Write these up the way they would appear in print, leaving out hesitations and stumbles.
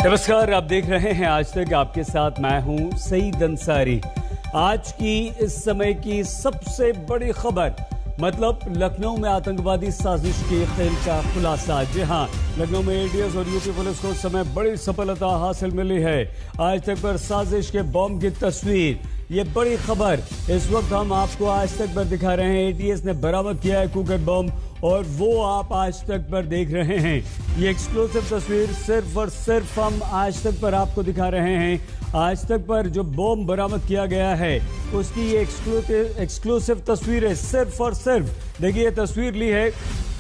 नमस्कार, आप देख रहे हैं आज तक। आपके साथ मैं हूं सईद अंसारी। आज की इस समय की सबसे बड़ी खबर, मतलब लखनऊ में आतंकवादी साजिश के खेल का खुलासा। जी हां, लखनऊ में एटीएस और यूपी पुलिस को इस समय बड़ी सफलता हासिल मिली है। आज तक पर साजिश के बॉम्ब की तस्वीर, ये बड़ी खबर इस वक्त हम आपको आज तक पर दिखा रहे हैं। एटीएस ने बरामद किया है कुकर बॉम्ब और वो आप आज तक पर देख रहे हैं। ये एक्सक्लूसिव तस्वीर सिर्फ और सिर्फ हम आज तक पर आपको दिखा रहे हैं। आज तक पर जो बॉम्ब बरामद किया गया है उसकी ये एक्सक्लूसिव तस्वीर है, सिर्फ और सिर्फ। देखिए, तस्वीर ली है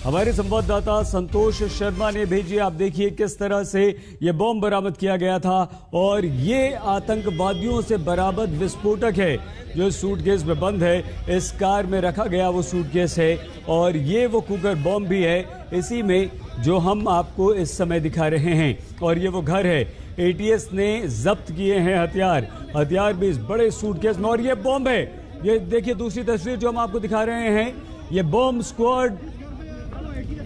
हमारे संवाददाता संतोष शर्मा ने भेजी। आप देखिए किस तरह से ये बॉम्ब बरामद किया गया था और ये आतंकवादियों से बरामद विस्फोटक है जो सूटकेस में बंद है। इस कार में रखा गया वो सूटकेस है और ये वो कुकर बॉम्ब भी है इसी में जो हम आपको इस समय दिखा रहे हैं। और ये वो घर है। एटीएस ने जब्त किए हैं हथियार भी इस बड़े सूटकेस में और ये बॉम्ब है। ये देखिए दूसरी तस्वीर जो हम आपको दिखा रहे हैं, ये बॉम्ब स्क्वाड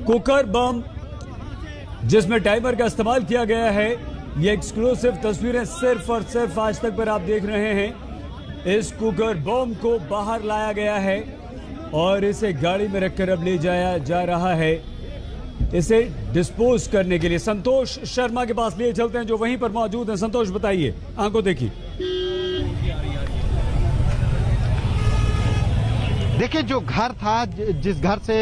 कुकर बम जिसमें टाइमर का इस्तेमाल किया गया है। ये एक्सक्लूसिव तस्वीरें सिर्फ और सिर्फ आज तक पर आप देख रहे हैं। इस कुकर बम को बाहर लाया गया है और इसे गाड़ी में रखकर अब ले जाया जा रहा है इसे डिस्पोज करने के लिए। संतोष शर्मा के पास लिए चलते हैं जो वहीं पर मौजूद हैं। संतोष, बताइए, आंखों देखिए। देखिए, जो घर था, जिस घर से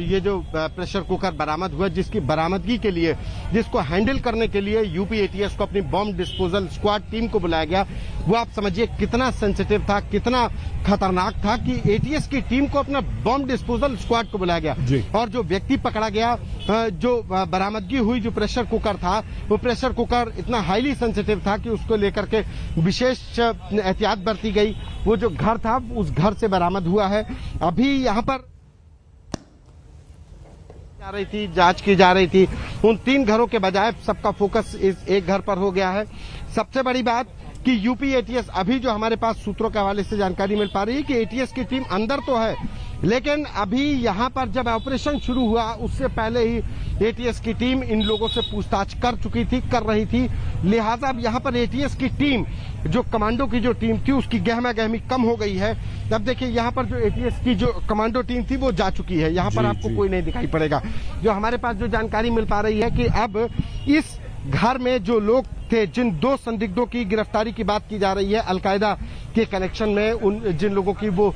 ये जो प्रेशर कुकर बरामद हुआ, जिसकी बरामदगी के लिए, जिसको हैंडल करने के लिए यूपी एटीएस को अपनी बॉम्ब डिस्पोजल स्क्वाड टीम को बुलाया गया, वो आप समझिए कितना सेंसिटिव था, कितना खतरनाक था कि एटीएस की टीम को अपना बॉम्ब डिस्पोजल स्क्वाड को बुलाया गया। और जो व्यक्ति पकड़ा गया, जो बरामदगी हुई, जो प्रेशर कुकर था, वो प्रेशर कुकर इतना हाईली सेंसिटिव था कि उसको लेकर के विशेष एहतियात बरती गई। वो जो घर था उस घर से बरामद हुआ है। अभी यहाँ पर जा रही थी, जांच की जा रही थी। उन 3 घरों के बजाय सबका फोकस इस एक घर पर हो गया है। सबसे बड़ी बात कि यूपी एटीएस, अभी जो हमारे पास सूत्रों के हवाले से जानकारी मिल पा रही है कि एटीएस की टीम अंदर तो है, लेकिन अभी यहाँ पर जब ऑपरेशन शुरू हुआ उससे पहले ही एटीएस की टीम इन लोगों से पूछताछ कर रही थी। लिहाजा अब यहाँ पर एटीएस की टीम, जो कमांडो की जो टीम थी, उसकी गहमा गहमी कम हो गई है। अब देखिए, यहाँ पर जो एटीएस की जो कमांडो टीम थी वो जा चुकी है। यहाँ पर आपको कोई नहीं दिखाई पड़ेगा। जो हमारे पास जो जानकारी मिल पा रही है कि अब इस घर में जो लोग थे, जिन 2 संदिग्धों की गिरफ्तारी की बात की जा रही है अलकायदा के कनेक्शन में, उन जिन लोगों की वो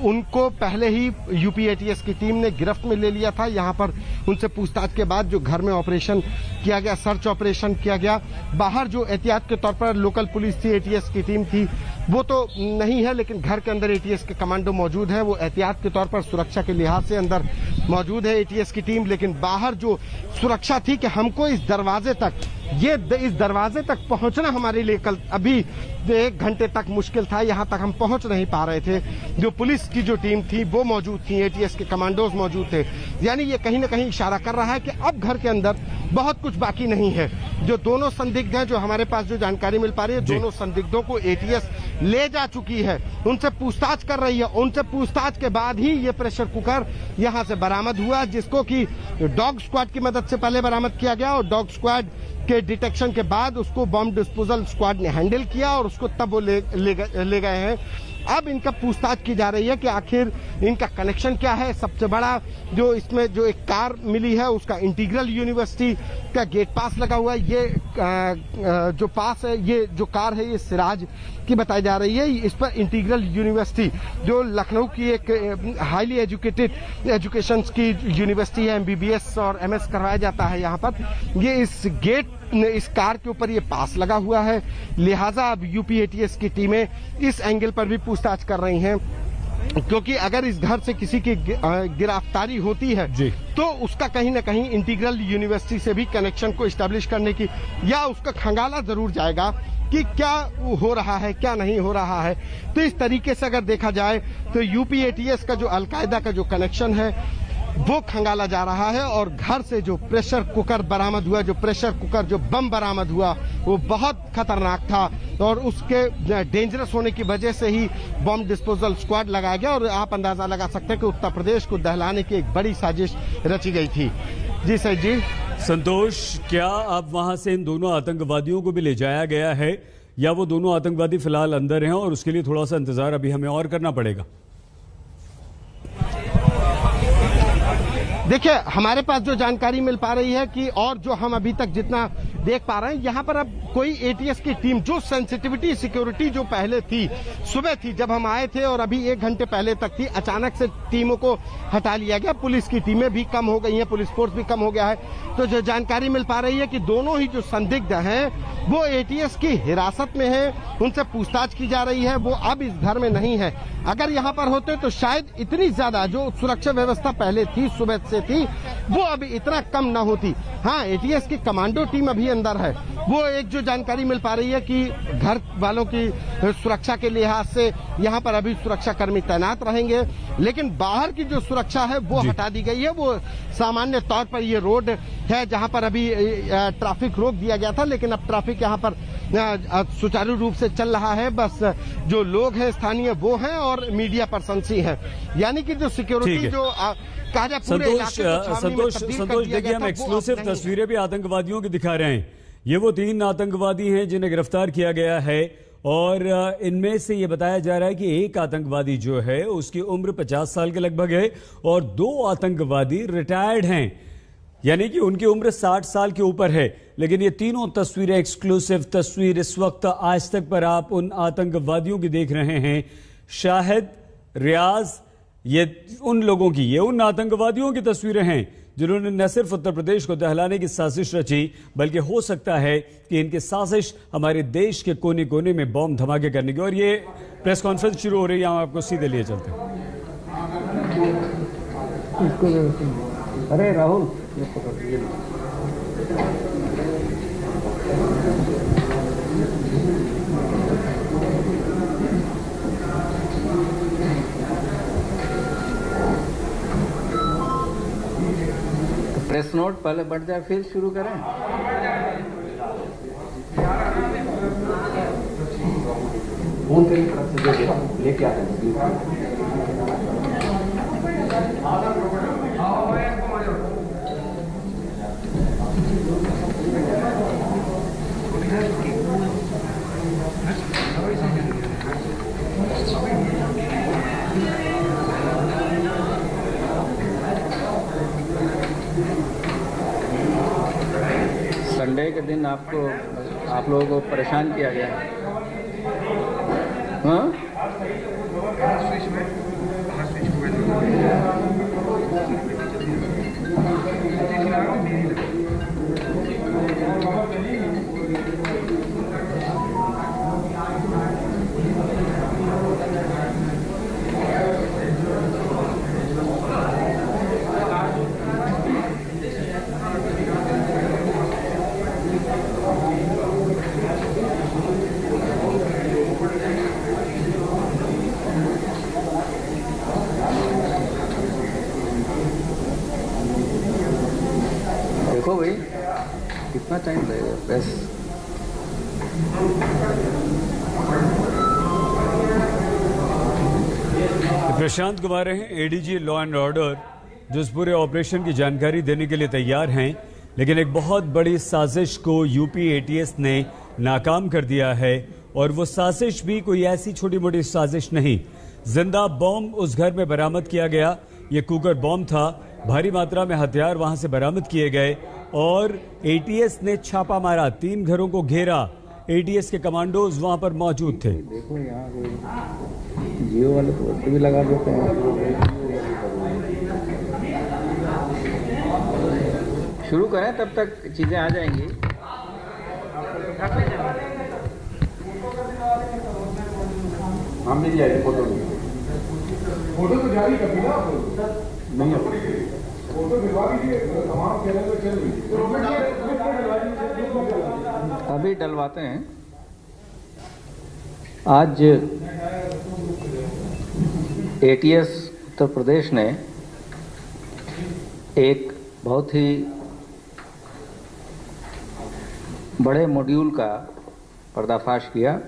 उनको पहले ही यूपी एटीएस की टीम ने गिरफ्त में ले लिया था। यहाँ पर उनसे पूछताछ के बाद जो घर में ऑपरेशन किया गया, सर्च ऑपरेशन किया गया। बाहर जो एहतियात के तौर पर लोकल पुलिस थी, एटीएस की टीम थी, वो तो नहीं है, लेकिन घर के अंदर एटीएस के कमांडो मौजूद है। वो एहतियात के तौर पर सुरक्षा के लिहाज से अंदर मौजूद है एटीएस की टीम, लेकिन बाहर जो सुरक्षा थी कि हमको इस दरवाजे तक पहुंचना हमारे लिए कल अभी 1 घंटे तक मुश्किल था। यहाँ तक हम पहुंच नहीं पा रहे थे। जो पुलिस की जो टीम थी वो मौजूद थी, एटीएस के कमांडोज मौजूद थे। यानी ये कहीं ना कहीं इशारा कर रहा है कि अब घर के अंदर बहुत कुछ बाकी नहीं है। जो दोनों संदिग्ध हैं, जो हमारे पास जो जानकारी मिल पा रही है, दोनों संदिग्धों को एटीएस ले जा चुकी है, उनसे पूछताछ कर रही है। उनसे पूछताछ के बाद ही ये प्रेशर कुकर यहाँ से बरामद हुआ, जिसको कि डॉग स्क्वाड की मदद से पहले बरामद किया गया और डॉग स्क्वाड के डिटेक्शन के बाद उसको बॉम्ब डिस्पोजल स्क्वाड ने हैंडल किया और उसको तब वो ले गए हैं। अब इनका पूछताछ की जा रही है कि आखिर इनका कनेक्शन क्या है। सबसे बड़ा जो इसमें जो एक कार मिली है, उसका इंटीग्रल यूनिवर्सिटी का गेट पास लगा हुआ है। ये जो पास है, ये जो कार है, ये सिराज की बताई जा रही है। इस पर इंटीग्रल यूनिवर्सिटी, जो लखनऊ की एक हाईली एजुकेटेड एजुकेशन की यूनिवर्सिटी है, MBBS और MS करवाया जाता है यहाँ पर। ये इस कार के ऊपर ये पास लगा हुआ है। लिहाजा अब यूपी एटीएस की टीमें इस एंगल पर भी पूछताछ कर रही हैं, क्योंकि अगर इस घर से किसी की गिरफ्तारी होती है तो उसका कहीं ना कहीं इंटीग्रल यूनिवर्सिटी से भी कनेक्शन को एस्टेब्लिश करने की, या उसका खंगाला जरूर जाएगा कि क्या हो रहा है, क्या नहीं हो रहा है। तो इस तरीके से अगर देखा जाए तो यूपी एटीएस का जो अलकायदा का जो कनेक्शन है वो खंगाला जा रहा है। और घर से जो प्रेशर कुकर बरामद हुआ, जो बम बरामद हुआ, वो बहुत खतरनाक था और उसके डेंजरस होने की वजह से ही बम डिस्पोजल स्क्वाड लगाया गया। और आप अंदाजा लगा सकते हैं कि उत्तर प्रदेश को दहलाने की एक बड़ी साजिश रची गई थी। जी सर जी। संतोष, क्या अब वहां से इन दोनों आतंकवादियों को भी ले जाया गया है या वो दोनों आतंकवादी फिलहाल अंदर हैं और उसके लिए थोड़ा सा इंतजार अभी हमें और करना पड़ेगा? देखिए, हमारे पास जो जानकारी मिल पा रही है कि और जो हम अभी तक जितना देख पा रहे हैं, यहाँ पर अब कोई एटीएस की टीम, जो सेंसिटिविटी सिक्योरिटी जो पहले थी, सुबह थी जब हम आए थे और अभी 1 घंटे पहले तक थी, अचानक से टीमों को हटा लिया गया। पुलिस की टीमें भी कम हो गई हैं, पुलिस फोर्स भी कम हो गया है। तो जो जानकारी मिल पा रही है कि दोनों ही जो संदिग्ध हैं वो एटीएस की हिरासत में है, उनसे पूछताछ की जा रही है। वो अब इस घर में नहीं है। अगर यहाँ पर होते तो शायद इतनी ज्यादा जो सुरक्षा व्यवस्था पहले थी, सुबह से थी, वो अब इतना कम न होती। हाँ, एटीएस की कमांडो टीम अभी अंदर है। वो एक जो जानकारी मिल पा रही है कि घर वालों की सुरक्षा के लिहाज से यहाँ पर अभी सुरक्षा कर्मी तैनात रहेंगे, लेकिन बाहर की जो सुरक्षा है वो हटा दी गई है। वो सामान्य तौर पर ये रोड है जहाँ पर अभी ट्रैफिक रोक दिया गया था, लेकिन अब ट्रैफिक यहाँ पर सुचारू रूप से चल रहा है। बस जो लोग हैं स्थानीय वो हैं और मीडिया पर्सन्स ही हैं, यानी कि जो सिक्योरिटी जो संतोष, देखिए, हम एक्सक्लूसिव तस्वीरें भी आतंकवादियों की दिखा रहे हैं। ये वो 3 आतंकवादी हैं जिन्हें गिरफ्तार किया गया है और इनमें से ये बताया जा रहा है कि एक आतंकवादी जो है उसकी उम्र 50 साल के लगभग है और 2 आतंकवादी रिटायर्ड हैं, यानी कि उनकी उम्र 60 साल के ऊपर है। लेकिन ये तीनों तस्वीरें, एक्सक्लूसिव तस्वीर इस वक्त आज तक पर आप उन आतंकवादियों की देख रहे हैं। शाहिद, रियाज, ये उन लोगों की, ये उन आतंकवादियों की तस्वीरें हैं जिन्होंने न सिर्फ उत्तर प्रदेश को दहलाने की साजिश रची, बल्कि हो सकता है कि इनकी साजिश हमारे देश के कोने कोने में बॉम्ब धमाके करने की। और ये प्रेस कॉन्फ्रेंस शुरू हो रही है, हम आपको सीधे लिए चलते हैं। अरे राहुल, प्रेस नोट पहले बढ़ जाए फिर शुरू करें। लेके आते संडे के दिन आप लोगों को परेशान किया गया। हाँ? देखो भाई, कितना टाइम लगेगा बस। प्रशांत कुमार हैं, एडीजी लॉ एंड ऑर्डर, जो इस पूरे ऑपरेशन की जानकारी देने के लिए तैयार हैं। लेकिन एक बहुत बड़ी साजिश को यूपी एटीएस ने नाकाम कर दिया है और वो साजिश भी कोई ऐसी छोटी मोटी साजिश नहीं। जिंदा बॉम्ब उस घर में बरामद किया गया। ये कुकर बॉम्ब था। भारी मात्रा में हथियार वहां से बरामद किए गए और एटीएस ने छापा मारा, 3 घरों को घेरा। एटीएस के कमांडोज वहां पर मौजूद थे। देखो यहाँ कोई जियो वाले तो भी लगा देते हैं। शुरू करें तब तक चीजें आ जाएंगी। हम मिल जाएगी फोटो तो जारी कर दिया नहीं, फोटो भिजवा दीजिए, तमाम चैनल पे चल रही है, अभी डलवाते हैं। आज एटीएस उत्तर प्रदेश ने एक बहुत ही बड़े मॉड्यूल का पर्दाफाश किया।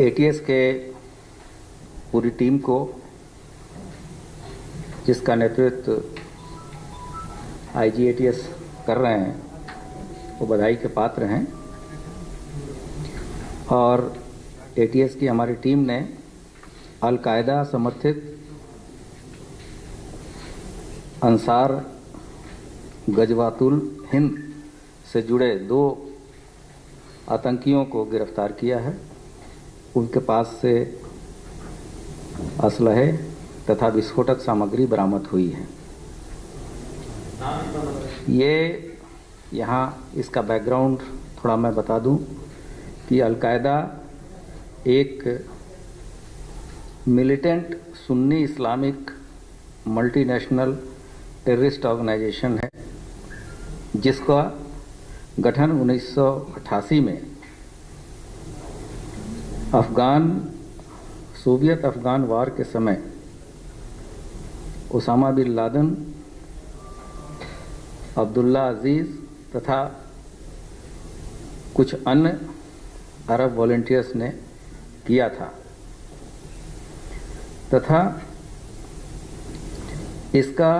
एटीएस के पूरी टीम को, जिसका नेतृत्व IGATS कर रहे हैं वो बधाई के पात्र हैं। और ATS की हमारी टीम ने अल-कायदा समर्थित अंसार गजवातुल हिंद से जुड़े 2 आतंकियों को गिरफ्तार किया है। उनके पास से असलहे तथा विस्फोटक सामग्री बरामद हुई है। ये यहाँ इसका बैकग्राउंड थोड़ा मैं बता दूं कि अल-कायदा एक मिलिटेंट सुन्नी इस्लामिक मल्टीनेशनल टेररिस्ट ऑर्गेनाइजेशन है, जिसका गठन 1988 में सोवियत अफगान वार के समय ओसामा बिन लादेन, अब्दुल्ला अजीज तथा कुछ अन्य अरब वॉलंटियर्स ने किया था तथा इसका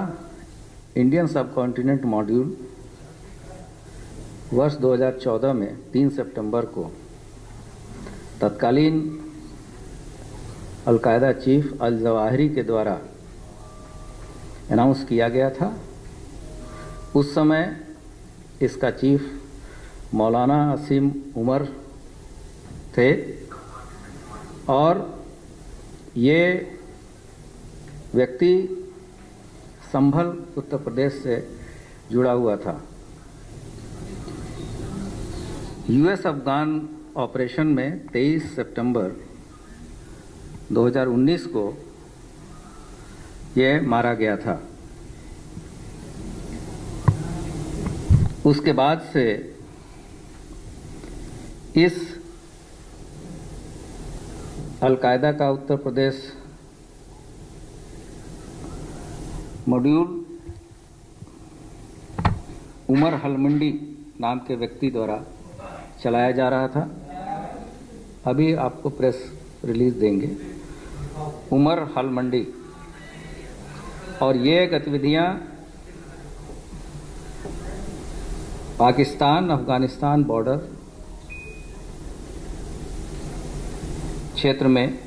इंडियन सबकॉन्टिनेंट मॉड्यूल वर्ष 2014 में 3 सितंबर को तत्कालीन अल-कायदा चीफ अल-जवाहिरी के द्वारा अनाउंस किया गया था। उस समय इसका चीफ मौलाना असीम उमर थे और ये व्यक्ति संभल उत्तर प्रदेश से जुड़ा हुआ था। US अफगान ऑपरेशन में 23 सितंबर 2019 को यह मारा गया था। उसके बाद से इस अल-कायदा का उत्तर प्रदेश मॉड्यूल उमर हलमंडी नाम के व्यक्ति द्वारा चलाया जा रहा था। अभी आपको प्रेस रिलीज देंगे। उमर हलमंडी, और ये गतिविधियां पाकिस्तान अफगानिस्तान बॉर्डर क्षेत्र में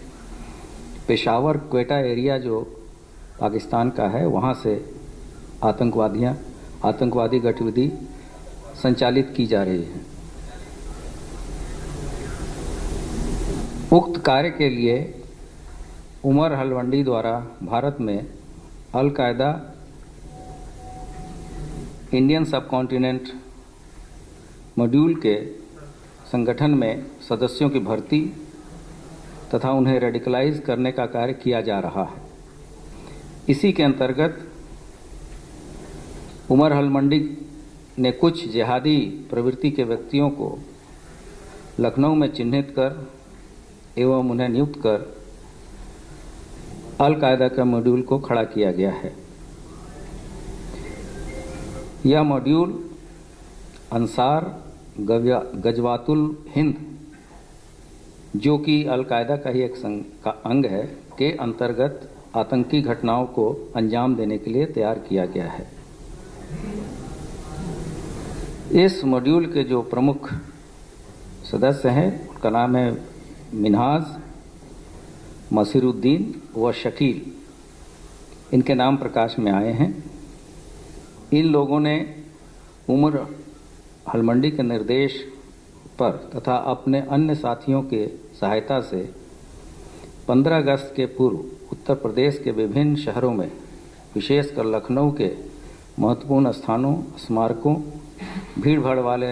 पेशावर क्वेटा एरिया जो पाकिस्तान का है, वहां से आतंकवादी गतिविधि संचालित की जा रही है। उक्त कार्य के लिए उमर हलमंडी द्वारा भारत में अल-कायदा इंडियन सबकॉन्टिनेंट मॉड्यूल के संगठन में सदस्यों की भर्ती तथा उन्हें रेडिकलाइज करने का कार्य किया जा रहा है। इसी के अंतर्गत उमर हलमंडी ने कुछ जिहादी प्रवृत्ति के व्यक्तियों को लखनऊ में चिन्हित कर एवं उन्हें नियुक्त कर अल-कायदा का मॉड्यूल को खड़ा किया गया है। यह मॉड्यूल अंसार गजवातुल हिंद, जो कि अल-कायदा का ही एक अंग है, के अंतर्गत आतंकी घटनाओं को अंजाम देने के लिए तैयार किया गया है। इस मॉड्यूल के जो प्रमुख सदस्य हैं उनका नाम है मिन्हाज, मसीरुद्दीन व शकील। इनके नाम प्रकाश में आए हैं। इन लोगों ने उमर हलमंडी के निर्देश पर तथा अपने अन्य साथियों के सहायता से 15 अगस्त के पूर्व उत्तर प्रदेश के विभिन्न शहरों में, विशेषकर लखनऊ के महत्वपूर्ण स्थानों, स्मारकों, भीड़ भाड़ वाले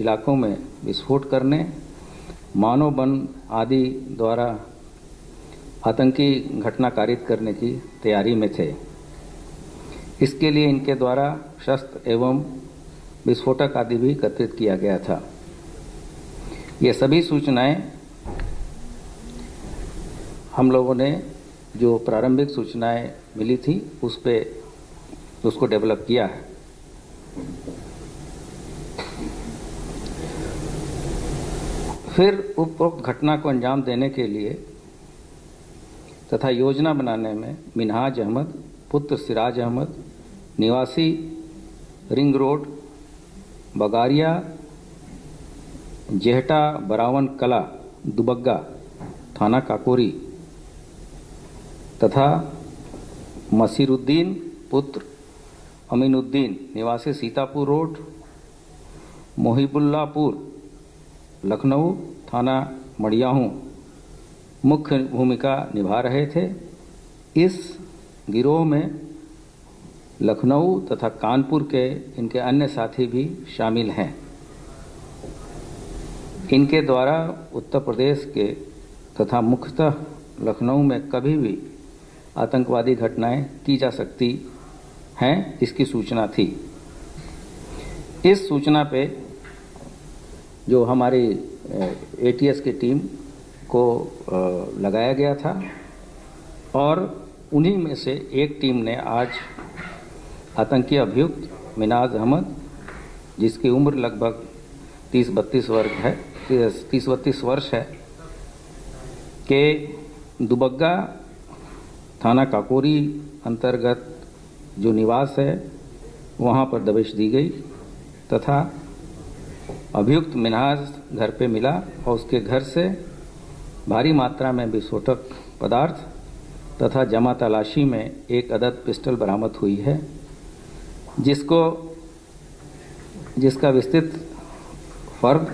इलाकों में विस्फोट करने, मानव बम आदि द्वारा आतंकी घटना कारित करने की तैयारी में थे। इसके लिए इनके द्वारा शस्त्र एवं विस्फोटक आदि भी एकत्रित किया गया था। ये सभी सूचनाएं हम लोगों ने, जो प्रारंभिक सूचनाएं मिली थी, उसको डेवलप किया है। फिर उपरोक्त घटना को अंजाम देने के लिए तथा योजना बनाने में मिन्हाज अहमद पुत्र सिराज अहमद निवासी रिंग रोड, बगारिया, जेहटा बरावन कला दुबग्गा थाना काकोरी तथा मसीरुद्दीन पुत्र अमीनुद्दीन निवासी सीतापुर रोड, मोहिबुल्लापुर लखनऊ थाना मड़ियाहूँ मुख्य भूमिका निभा रहे थे। इस गिरोह में लखनऊ तथा कानपुर के इनके अन्य साथी भी शामिल हैं। इनके द्वारा उत्तर प्रदेश के तथा मुख्यतः लखनऊ में कभी भी आतंकवादी घटनाएं की जा सकती हैं, इसकी सूचना थी। इस सूचना पे जो हमारी एटीएस की टीम को लगाया गया था और उन्हीं में से एक टीम ने आज आतंकी अभियुक्त मिनाज अहमद, जिसकी उम्र लगभग 30-32 वर्ष है, के दुबग्गा थाना काकोरी अंतर्गत जो निवास है वहां पर दबिश दी गई तथा अभियुक्त मिनाज घर पे मिला और उसके घर से भारी मात्रा में विस्फोटक पदार्थ तथा जमा तलाशी में एक अदद पिस्टल बरामद हुई है, जिसका विस्तृत फर्द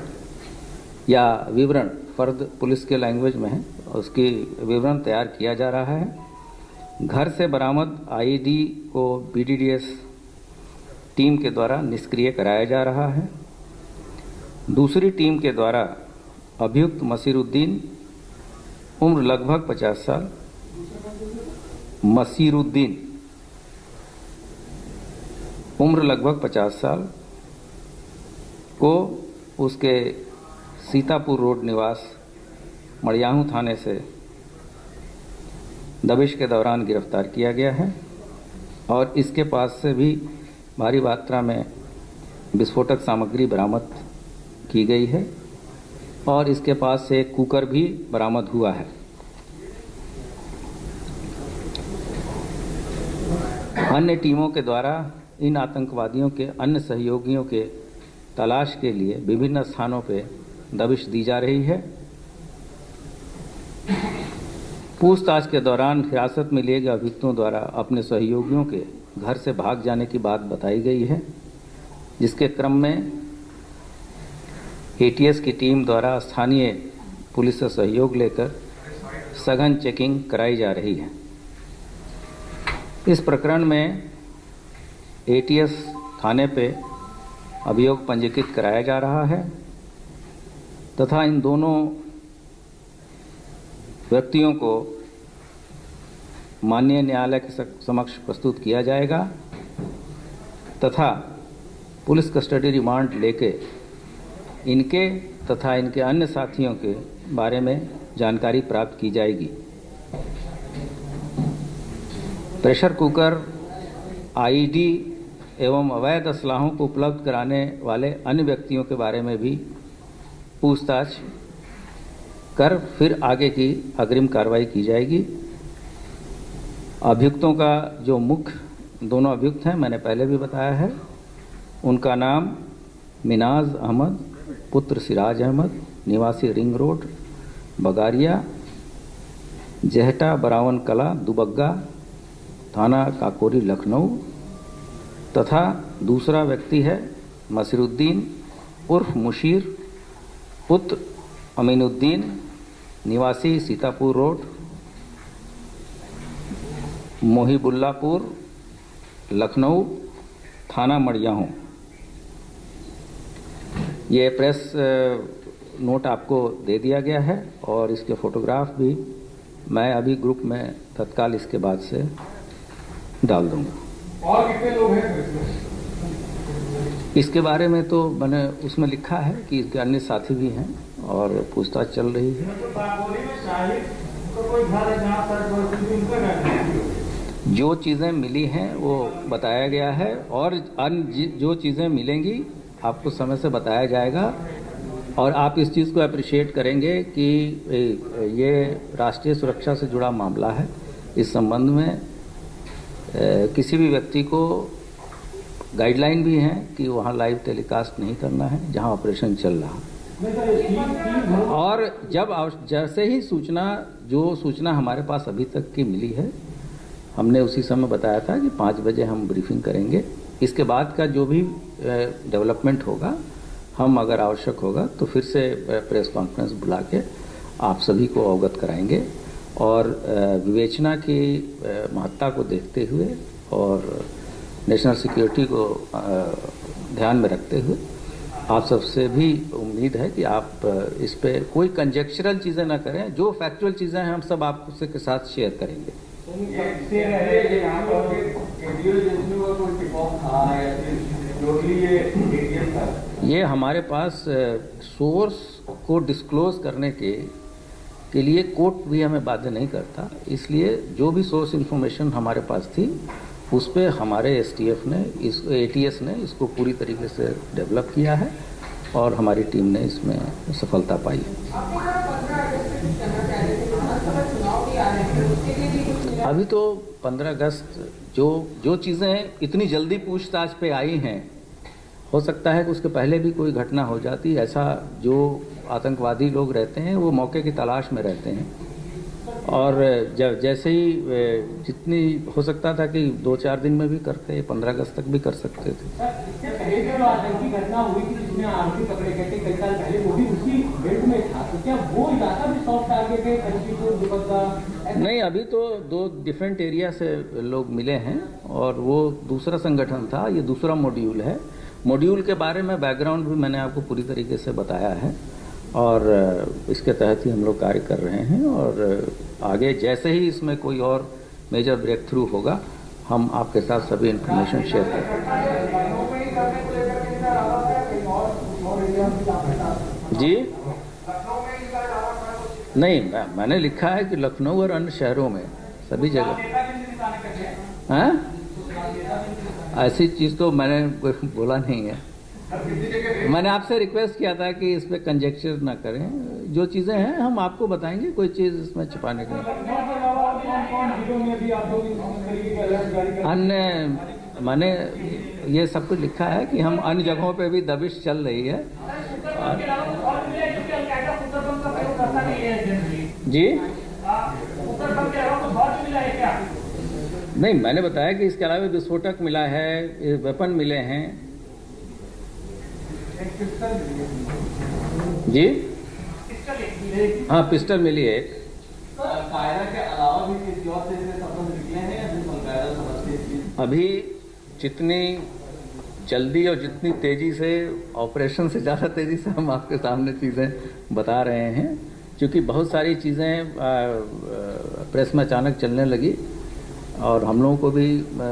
या विवरण, फर्द पुलिस के लैंग्वेज में है, उसकी विवरण तैयार किया जा रहा है। घर से बरामद आईडी को बीडीडीएस टीम के द्वारा निष्क्रिय कराया जा रहा है। दूसरी टीम के द्वारा अभियुक्त मसीरुद्दीन, उम्र लगभग 50 साल, मसीरुद्दीन उम्र लगभग 50 साल को उसके सीतापुर रोड निवास मड़ियाहूँ थाने से दबिश के दौरान गिरफ्तार किया गया है और इसके पास से भी भारी मात्रा में विस्फोटक सामग्री बरामद की गई है और इसके पास से एक कुकर भी बरामद हुआ है। अन्य टीमों के द्वारा इन आतंकवादियों के अन्य सहयोगियों के तलाश के लिए विभिन्न स्थानों पर दबिश दी जा रही है। पूछताछ के दौरान हिरासत में लिए गए अभियुक्तों द्वारा अपने सहयोगियों के घर से भाग जाने की बात बताई गई है, जिसके क्रम में एटीएस की टीम द्वारा स्थानीय पुलिस से सहयोग लेकर सघन चेकिंग कराई जा रही है। इस प्रकरण में एटीएस थाने पे अभियोग पंजीकृत कराया जा रहा है तथा इन दोनों व्यक्तियों को माननीय न्यायालय के समक्ष प्रस्तुत किया जाएगा तथा पुलिस कस्टडी रिमांड लेके इनके तथा इनके अन्य साथियों के बारे में जानकारी प्राप्त की जाएगी। प्रेशर कुकर, आईडी एवं अवैध असलाहों को उपलब्ध कराने वाले अन्य व्यक्तियों के बारे में भी पूछताछ कर फिर आगे की अग्रिम कार्रवाई की जाएगी। अभियुक्तों का जो मुख्य दोनों अभियुक्त हैं, मैंने पहले भी बताया है, उनका नाम मिनाज अहमद पुत्र सिराज अहमद निवासी रिंग रोड, बगारिया, जेहटा बरावन कला दुबग्गा थाना काकोरी लखनऊ तथा दूसरा व्यक्ति है मसीरुद्दीन उर्फ मुशीर पुत्र अमीनुद्दीन निवासी सीतापुर रोड, मोहिबुल्लापुर लखनऊ थाना मड़ियाहूँ। ये प्रेस नोट आपको दे दिया गया है और इसके फोटोग्राफ भी मैं अभी ग्रुप में तत्काल इसके बाद से डाल दूंगा। और कितने लोग हैं इसके बारे में तो मैंने उसमें लिखा है कि इसके अन्य साथी भी हैं और पूछताछ चल रही है। जो चीज़ें मिली हैं वो बताया गया है और अन्य जो चीज़ें मिलेंगी आपको समय से बताया जाएगा और आप इस चीज़ को अप्रिशिएट करेंगे कि ये राष्ट्रीय सुरक्षा से जुड़ा मामला है। इस संबंध में किसी भी व्यक्ति को गाइडलाइन भी है कि वहाँ लाइव टेलीकास्ट नहीं करना है जहाँ ऑपरेशन चल रहा है। और जैसे ही सूचना हमारे पास अभी तक की मिली है, हमने उसी समय बताया था कि 5 बजे हम ब्रीफिंग करेंगे। इसके बाद का जो भी डेवलपमेंट होगा, हम अगर आवश्यक होगा तो फिर से प्रेस कॉन्फ्रेंस बुला के आप सभी को अवगत कराएंगे। और विवेचना की महत्ता को देखते हुए और नेशनल सिक्योरिटी को ध्यान में रखते हुए आप सबसे भी उम्मीद है कि आप इस पे कोई कंजेक्चरल चीज़ें ना करें। जो फैक्चुअल चीज़ें हैं हम सब आपके साथ शेयर करेंगे। ये हमारे पास सोर्स को डिस्क्लोज करने के लिए कोर्ट भी हमें बाध्य नहीं करता, इसलिए जो भी सोर्स इंफॉर्मेशन हमारे पास थी उस पे हमारे एसटीएफ ने एटीएस ने इसको पूरी तरीके से डेवलप किया है और हमारी टीम ने इसमें सफलता पाई। अभी तो 15 अगस्त जो चीज़ें इतनी जल्दी पूछताछ पे आई हैं, हो सकता है कि उसके पहले भी कोई घटना हो जाती। ऐसा जो आतंकवादी लोग रहते हैं वो मौके की तलाश में रहते हैं और जैसे ही जितनी हो सकता था कि 2-4 दिन में भी करते, 15 अगस्त तक भी कर सकते थे। जो आतंकी घटना हुई थी जिसमें आरोपी पकड़े गए थे कई साल पहले, वो भी उसी बेल्ट में था, तो क्या वो इलाका भी सॉफ्ट टारगेट है? नहीं, अभी तो 2 डिफरेंट एरिया से लोग मिले हैं और वो दूसरा संगठन था, ये दूसरा मॉड्यूल है। मॉड्यूल के बारे में बैकग्राउंड भी मैंने आपको पूरी तरीके से बताया है और इसके तहत ही हम लोग कार्य कर रहे हैं और आगे जैसे ही इसमें कोई और मेजर ब्रेक थ्रू होगा हम आपके साथ सभी इंफॉर्मेशन शेयर करेंगे। जी नहीं, मैंने लिखा है कि लखनऊ और अन्य शहरों में सभी जगह हैं, ऐसी चीज़ तो मैंने बोला नहीं है। मैंने आपसे रिक्वेस्ट किया था कि इस पे कंजेक्चर ना करें, जो चीज़ें हैं हम आपको बताएंगे, कोई चीज़ इसमें छुपाने की। अन्य मैंने ये सब कुछ लिखा है कि हम अन्य जगहों पे भी दबिश चल रही है। जी नहीं, मैंने बताया कि इसके अलावा विस्फोटक मिला है, वेपन मिले हैं। जी हाँ, पिस्टल मिली है। कायदा के अलावा भी किसी और से संबंध निकले हैं या सिर्फ अलकायदा समझते? अभी जितनी जल्दी और जितनी तेजी से, ऑपरेशन से ज़्यादा तेजी से हम आपके सामने चीज़ें बता रहे हैं, क्योंकि बहुत सारी चीज़ें प्रेस में अचानक चलने लगी और हम लोगों को भी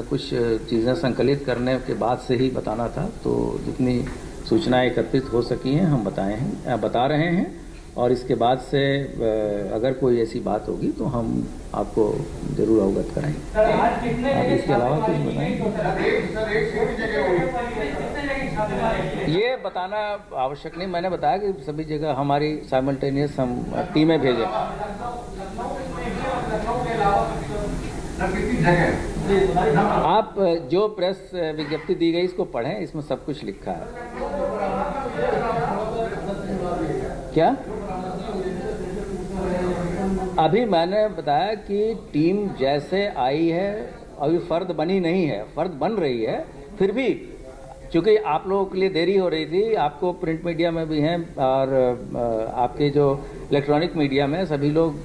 कुछ चीज़ें संकलित करने के बाद से ही बताना था। तो जितनी सूचनाएं एकत्रित हो सकी हैं हम बता रहे हैं और इसके बाद से अगर कोई ऐसी बात होगी तो हम आपको जरूर अवगत कराएंगे। आप इसके अलावा कुछ बताएंगे? ये बताना आवश्यक नहीं, मैंने बताया कि सभी जगह हमारी साइमल्टेनियस हम टीमें भेजें। आप जो प्रेस विज्ञप्ति दी गई इसको पढ़ें, इसमें सब कुछ लिखा है। क्या अभी मैंने बताया कि टीम जैसे आई है, अभी फर्द बनी नहीं है, फर्द बन रही है। फिर भी चूंकि आप लोगों के लिए देरी हो रही थी, आपको प्रिंट मीडिया में भी हैं और आपके जो इलेक्ट्रॉनिक मीडिया में सभी लोग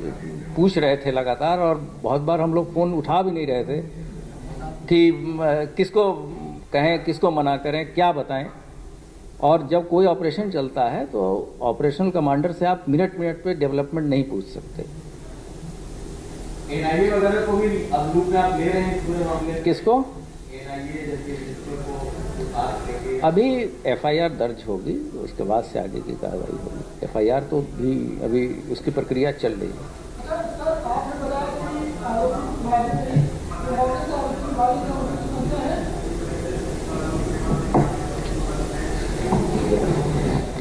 पूछ रहे थे लगातार और बहुत बार हम लोग फ़ोन उठा भी नहीं रहे थे कि किसको कहें, किसको मना करें, क्या बताएं। और जब कोई ऑपरेशन चलता है तो ऑपरेशनल कमांडर से आप मिनट पे डेवलपमेंट नहीं पूछ सकते। एनआईए वगैरह को भी अब लूप में आप ले रहे हैं पूरे मामले? किसको? एनआईए जैसे अभी एफआईआर दर्ज होगी, उसके बाद से आगे की कार्रवाई होगी। एफआईआर तो भी अभी उसकी प्रक्रिया चल रही है।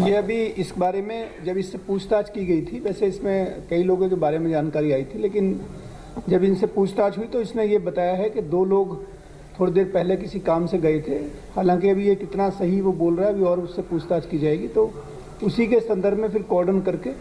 ये अभी इस बारे में जब इससे पूछताछ की गई थी, वैसे इसमें कई लोगों के बारे में जानकारी आई थी, लेकिन जब इनसे पूछताछ हुई तो इसने ये बताया है कि 2 लोग थोड़ी देर पहले किसी काम से गए थे। हालांकि अभी ये कितना सही वो बोल रहा है अभी और उससे पूछताछ की जाएगी। तो उसी के संदर्भ में फिर कॉर्डन करके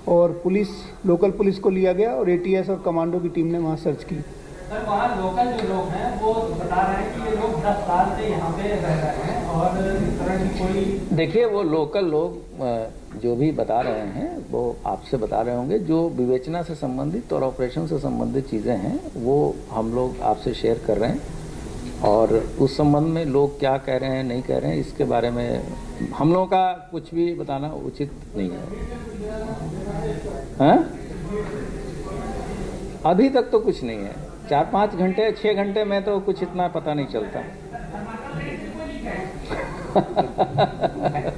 और पुलिस, लोकल पुलिस को लिया गया और एटीएस और कमांडो की टीम ने वहाँ सर्च की। सर, वहाँ लोकल जो लोग हैं वो बता रहे हैं कि ये लोग 10 साल से यहाँ पे रह रहे हैं और इस तरह की कोई। देखिए, वो लोकल लोग जो भी बता रहे हैं वो आपसे बता रहे होंगे। जो विवेचना से संबंधित और ऑपरेशन से संबंधित चीज़ें हैं वो हम लोग आपसे शेयर कर रहे हैं, और उस संबंध में लोग क्या कह रहे हैं नहीं कह रहे हैं इसके बारे में हम लोगों का कुछ भी बताना उचित नहीं है। हाँ? अभी तक तो कुछ नहीं है। 4-5 घंटे 6 घंटे में तो कुछ इतना पता नहीं चलता।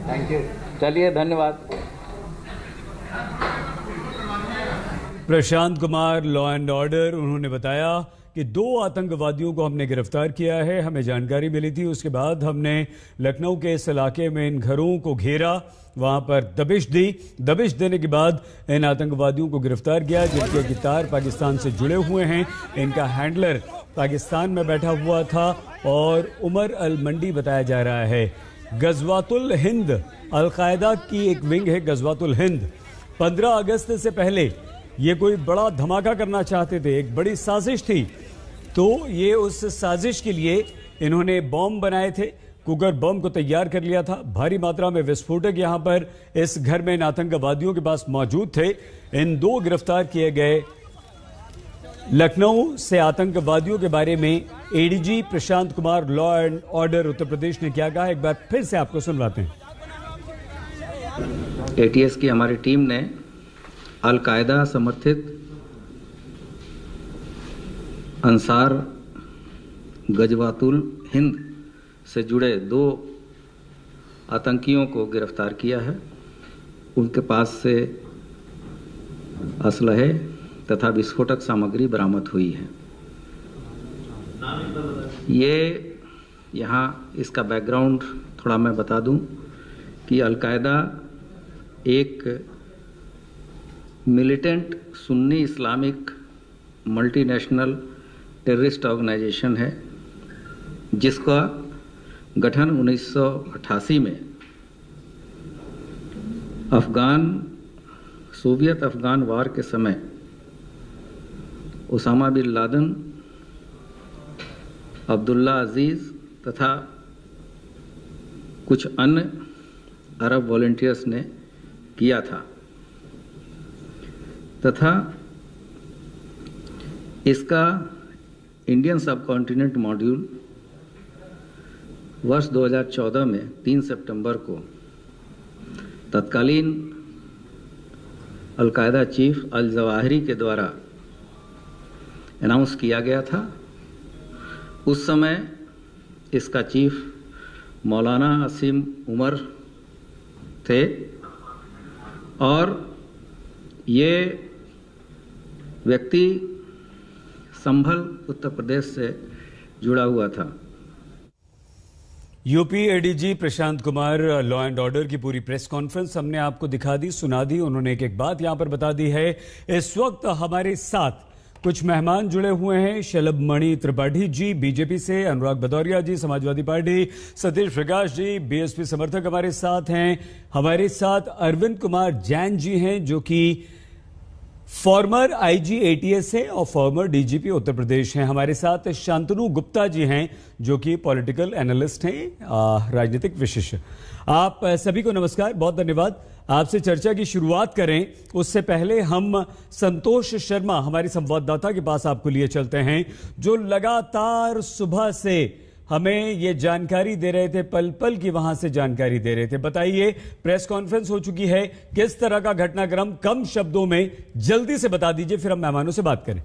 Thank you. चलिए, धन्यवाद। प्रशांत कुमार, लॉ एंड ऑर्डर, उन्होंने बताया कि 2 आतंकवादियों को हमने गिरफ्तार किया है। हमें जानकारी मिली थी, उसके बाद हमने लखनऊ के इस इलाके में इन घरों को घेरा, वहां पर दबिश दी। दबिश देने के बाद इन आतंकवादियों को गिरफ्तार किया, जिनके गिटार पाकिस्तान से जुड़े हुए हैं। इनका हैंडलर पाकिस्तान में बैठा हुआ था और उमर अल मंडी बताया जा रहा है। गजवातुल हिंद अलकायदा की एक विंग है गजवातुल हिंद। 15 अगस्त से पहले ये कोई बड़ा धमाका करना चाहते थे, एक बड़ी साजिश थी। तो ये उस साजिश के लिए इन्होंने बॉम्ब बनाए थे, कुकर बम को तैयार कर लिया था। भारी मात्रा में विस्फोटक यहां पर इस घर में इन आतंकवादियों के पास मौजूद थे। इन 2 गिरफ्तार किए गए लखनऊ से आतंकवादियों के बारे में ADG Prashant Kumar, law and order Uttar Pradesh ने क्या कहा, एक बार फिर से आपको सुनवाते हैं। एटीएस की हमारी टीम ने अल-कायदा समर्थित अंसार गजवातुल हिंद से जुड़े 2 आतंकियों को गिरफ्तार किया है। उनके पास से असलहे तथा विस्फोटक सामग्री बरामद हुई है। ये यहाँ इसका बैकग्राउंड थोड़ा मैं बता दूं कि अल-कायदा एक मिलिटेंट सुन्नी इस्लामिक मल्टीनेशनल टेररिस्ट ऑर्गेनाइजेशन है, जिसका गठन 1988 में सोवियत अफगान वार के समय उसामा बिन लादेन, अब्दुल्ला अजीज तथा कुछ अन्य अरब वॉलंटियर्स ने किया था, तथा इसका इंडियन सबकॉन्टिनेंट मॉड्यूल वर्ष 2014 में 3 सितंबर को तत्कालीन अल-कायदा चीफ अल जवाहिरी के द्वारा अनाउंस किया गया था। उस समय इसका चीफ मौलाना असीम उमर थे और ये व्यक्ति संभल उत्तर प्रदेश से जुड़ा हुआ था। UP ADG Prashant Kumar, law and order की पूरी प्रेस कॉन्फ्रेंस हमने आपको दिखा दी, सुना दी। उन्होंने एक एक बात यहां पर बता दी है। इस वक्त हमारे साथ कुछ मेहमान जुड़े हुए हैं। शलभ मणि त्रिपाठी जी बीजेपी से, अनुराग भदौरिया जी समाजवादी पार्टी, सतीश प्रकाश जी बीएसपी समर्थक हमारे साथ हैं। हमारे साथ अरविंद कुमार जैन जी हैं, जो कि फॉर्मर आईजी एटीएस है और फॉर्मर डीजीपी उत्तर प्रदेश हैं। हमारे साथ शांतनु गुप्ता जी हैं, जो कि पॉलिटिकल एनालिस्ट हैं, राजनीतिक विशेषज्ञ। आप सभी को नमस्कार, बहुत धन्यवाद। आपसे चर्चा की शुरुआत करें उससे पहले हम संतोष शर्मा हमारे संवाददाता के पास आपको लिए चलते हैं, जो लगातार सुबह से हमें ये जानकारी दे रहे थे, पल पल की वहां से जानकारी दे रहे थे। बताइए, प्रेस कॉन्फ्रेंस हो चुकी है, किस तरह का घटनाक्रम, कम शब्दों में जल्दी से बता दीजिए, फिर हम मेहमानों से बात करें।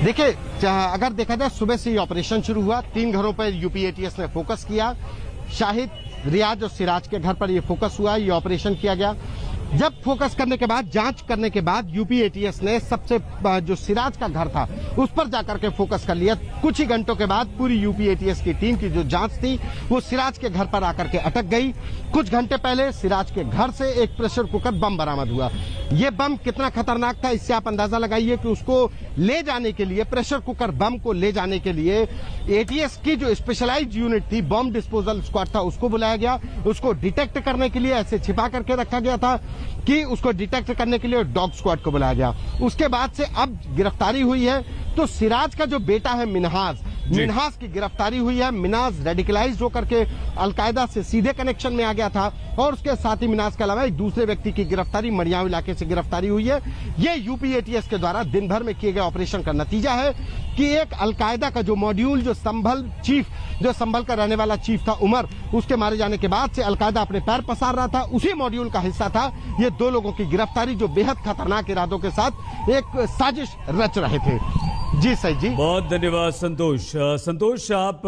देखिए, अगर देखा जाए सुबह से ही ऑपरेशन शुरू हुआ। 3 घरों पर यूपी एटीएस ने फोकस किया। शाहिद, रियाज और सिराज के घर पर यह फोकस हुआ, ये ऑपरेशन किया गया। जब फोकस करने के बाद, जांच करने के बाद यूपी एटीएस ने सबसे जो सिराज का घर था उस पर जाकर के फोकस कर लिया। कुछ ही घंटों के बाद पूरी यूपी एटीएस की टीम की जो जांच थी वो सिराज के घर पर आकर के अटक गई। कुछ घंटे पहले सिराज के घर से एक प्रेशर कुकर बम बरामद हुआ। ये बम कितना खतरनाक था इससे आप अंदाजा लगाइए कि उसको ले जाने के लिए, प्रेशर कुकर बम को ले जाने के लिए एटीएस की जो स्पेशलाइज्ड यूनिट थी, बम डिस्पोजल स्क्वाड था, उसको बुलाया गया। उसको डिटेक्ट करने के लिए ऐसे छिपा करके रखा गया था कि उसको डिटेक्ट करने के लिए डॉग स्क्वाड को बुलाया गया। उसके बाद से अब गिरफ्तारी हुई है। तो सिराज का जो बेटा है मिन्हाज की गिरफ्तारी हुई है। मिन्हाज रेडिकलाइज्ड होकर के अलकायदा से सीधे कनेक्शन में आ गया था और उसके साथ ही मिन्हाज के अलावा एक दूसरे व्यक्ति की गिरफ्तारी मड़ियाव इलाके से गिरफ्तारी हुई है। ये यूपी एटीएस के द्वारा दिन भर में किए गए ऑपरेशन का नतीजा है कि एक अलकायदा का जो मॉड्यूल, जो संभल का रहने वाला चीफ था उमर, उसके मारे जाने के बाद से अलकायदा अपने पैर पसार रहा था, उसी मॉड्यूल का हिस्सा था ये 2 लोगों की गिरफ्तारी जो बेहद खतरनाक इरादों के साथ एक साजिश रच रहे थे। जी सही जी, बहुत धन्यवाद संतोष, आप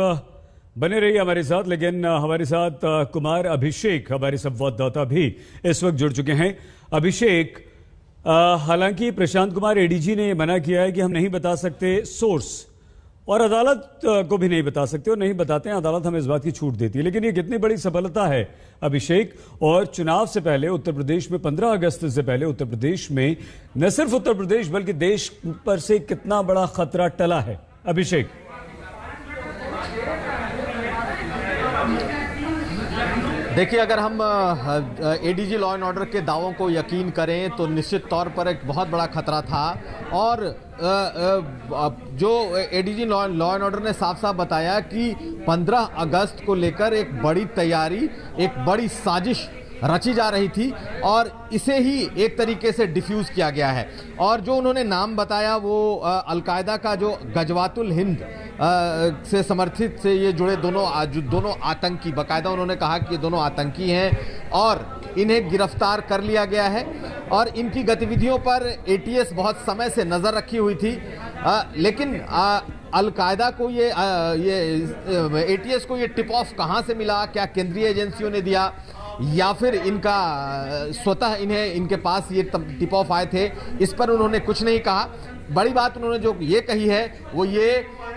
बने रहिए हमारे साथ। लेकिन हमारे साथ कुमार अभिषेक, हमारे संवाददाता भी इस वक्त जुड़ चुके हैं। अभिषेक, हालांकि प्रशांत कुमार एडीजी ने मना किया है कि हम नहीं बता सकते सोर्स, और अदालत को भी नहीं बता सकते, और नहीं बताते हैं, अदालत हमें इस बात की छूट देती है। लेकिन ये कितनी बड़ी सफलता है अभिषेक, और चुनाव से पहले उत्तर प्रदेश में 15 अगस्त से पहले उत्तर प्रदेश में, न सिर्फ उत्तर प्रदेश बल्कि देश पर से कितना बड़ा खतरा टला है अभिषेक? देखिए, अगर हम एडीजी लॉ एंड ऑर्डर के दावों को यकीन करें तो निश्चित तौर पर एक बहुत बड़ा खतरा था। और जो एडीजी लॉ एंड ऑर्डर ने साफ साफ बताया कि 15 अगस्त को लेकर एक बड़ी तैयारी, एक बड़ी साजिश रची जा रही थी और इसे ही एक तरीके से डिफ्यूज किया गया है। और जो उन्होंने नाम बताया वो अलकायदा का जो गजवातुल हिंद से समर्थित से ये जुड़े दोनों आतंकी, बाकायदा उन्होंने कहा कि ये दोनों आतंकी हैं और इन्हें गिरफ्तार कर लिया गया है। और इनकी गतिविधियों पर एटीएस बहुत समय से नज़र रखी हुई थी, लेकिन अलकायदा को ये एटीएस को ये टिप ऑफ कहाँ से मिला, क्या केंद्रीय एजेंसियों ने दिया या फिर इनका स्वतः इनके पास ये टिप ऑफ आए थे, इस पर उन्होंने कुछ नहीं कहा। बड़ी बात उन्होंने जो ये कही है वो ये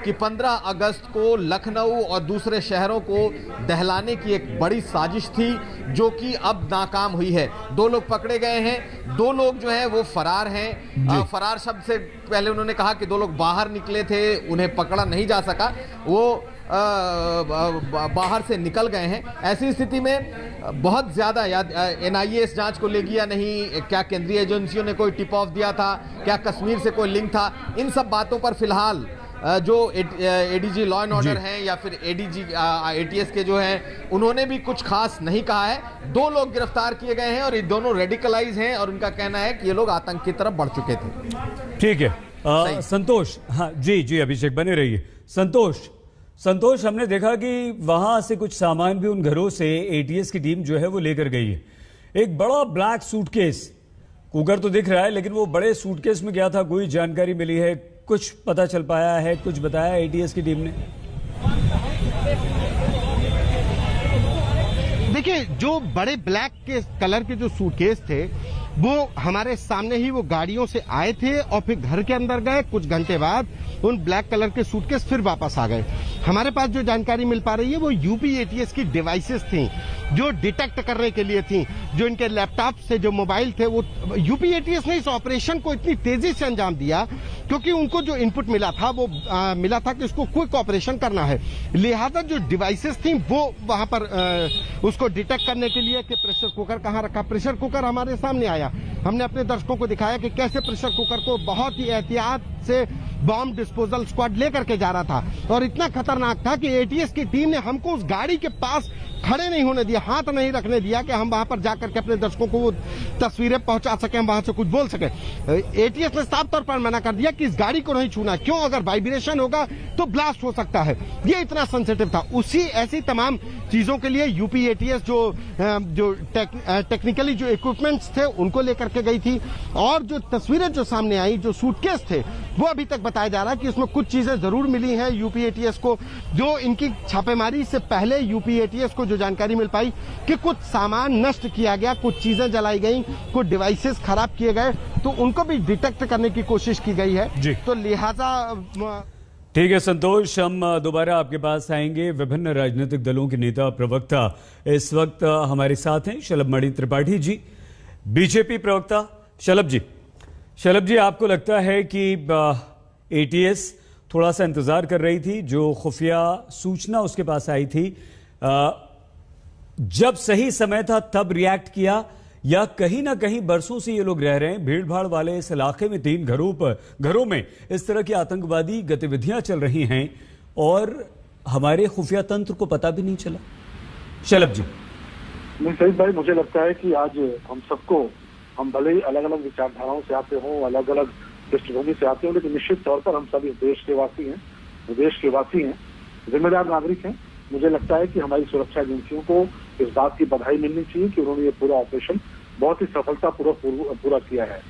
कि 15 अगस्त को लखनऊ और दूसरे शहरों को दहलाने की एक बड़ी साजिश थी जो कि अब नाकाम हुई है। 2 लोग पकड़े गए हैं, 2 लोग जो हैं वो फरार हैं। फरार शब्द से पहले उन्होंने कहा कि 2 लोग बाहर निकले थे, उन्हें पकड़ा नहीं जा सका, वो बाहर से निकल गए हैं। ऐसी स्थिति में बहुत ज़्यादा एनआईए इस जांच को लेगी या नहीं, क्या केंद्रीय एजेंसियों ने कोई टिप ऑफ दिया था, क्या कश्मीर से कोई लिंक था, इन सब बातों पर फिलहाल जो एडीजी लॉ एंड ऑर्डर हैं या फिर एडीजी एटीएस के जो हैं उन्होंने भी कुछ खास नहीं कहा है। 2 लोग गिरफ्तार किए गए हैं और ये दोनों रेडिकलाइज हैं और उनका कहना है कि ये लोग आतंक की तरफ बढ़ चुके थे। ठीक है संतोष, हाँ जी अभिषेक बने रहिए। संतोष, हमने देखा कि वहां से कुछ सामान भी उन घरों से एटीएस की टीम जो है वो लेकर गई है। एक बड़ा ब्लैक सूटकेस, कुकर तो दिख रहा है लेकिन वो बड़े सूटकेस में क्या था, कोई जानकारी मिली है, कुछ पता चल पाया है, कुछ बताया एटीएस की टीम ने? देखिए, जो बड़े ब्लैक के कलर के जो सूटकेस थे वो हमारे सामने ही वो गाड़ियों से आए थे और फिर घर के अंदर गए। कुछ घंटे बाद उन ब्लैक कलर के सूटकेस फिर वापस आ गए। हमारे पास जो जानकारी मिल पा रही है वो यूपी एटीएस की डिवाइसेस थी जो डिटेक्ट करने के लिए थी, जो इनके लैपटॉप से जो मोबाइल थे वो यूपी एटीएस ने इस ऑपरेशन को इतनी तेजी से अंजाम दिया क्योंकि उनको जो इनपुट मिला था वो मिला था कि उसको क्विक ऑपरेशन करना है। लिहाजा जो डिवाइसेस थी वो वहां पर उसको डिटेक्ट करने के लिए कि प्रेशर कुकर कहाँ रखा। प्रेशर कुकर हमारे सामने आया, हमने अपने दर्शकों को दिखाया कि कैसे प्रेशर कुकर को बहुत ही एहतियात से बॉम्ब डिस्पोजल स्क्वाड लेकर के जा रहा था और इतना खतरनाक था कि एटीएस की टीम ने हमको उस गाड़ी के पास खड़े नहीं होने दिया, हाथ नहीं रखने दिया कि हम वहां पर जाकर के अपने दर्शकों को वो तस्वीरें पहुंचा सके, हम वहां से कुछ बोल सके। एटीएस ने साफ तौर पर मना कर दिया कि इस गाड़ी को नहीं छूना, क्यों, अगर वाइब्रेशन होगा तो ब्लास्ट हो सकता है, ये इतना सेंसिटिव था। उसी ऐसी तमाम चीजों के लिए यूपी एटीएस जो टेक्निकली जो इक्विपमेंट्स थे उनको लेकर के गई थी और जो तस्वीरें जो सामने आई, जो सूटकेस थे, वो अभी तक बताया जा रहा है कि उसमें कुछ चीजें जरूर मिली हैं यूपी एटीएस को। जो इनकी छापेमारी से पहले यूपी एटीएस को जो जानकारी मिल पाई आई कि कुछ सामान नष्ट किया गया, कुछ चीजें जलाई गई, कुछ डिवाइसेस खराब किए गए, तो उनको भी डिटेक्ट करने की कोशिश की गई है। तो लिहाजा ठीक है संतोष, हम दोबारा आपके पास आएंगे। विभिन्न राजनीतिक दलों के नेता प्रवक्ता इस वक्त हमारे साथ हैं। शलभ मणि त्रिपाठी जी, बीजेपी प्रवक्ता। शलभ जी, आपको लगता है कि एटीएस थोड़ा सा इंतजार कर रही थी, जो खुफिया सूचना उसके पास आई थी, जब सही समय था तब रिएक्ट किया, या कहीं ना कहीं बरसों से ये लोग रह रहे हैं भीड़ भाड़ वाले इस इलाके में, 3 घरों में इस तरह की आतंकवादी गतिविधियां चल रही हैं और हमारे खुफिया तंत्र को पता भी नहीं चला? शलभ जी। नहीं सही भाई, मुझे लगता है कि आज हम सबको, हम भले ही अलग अलग विचारधाराओं से आते हों, अलग अलग पृष्ठभूमि से आते हों, लेकिन निश्चित तौर पर हम सभी देश के वासी हैं, विदेश के वासी हैं, जिम्मेदार नागरिक हैं। मुझे लगता है कि हमारी सुरक्षा एजेंसियों को इस बात की बधाई मिलनी चाहिए कि उन्होंने ये पूरा ऑपरेशन बहुत ही सफलतापूर्वक पूरा किया है।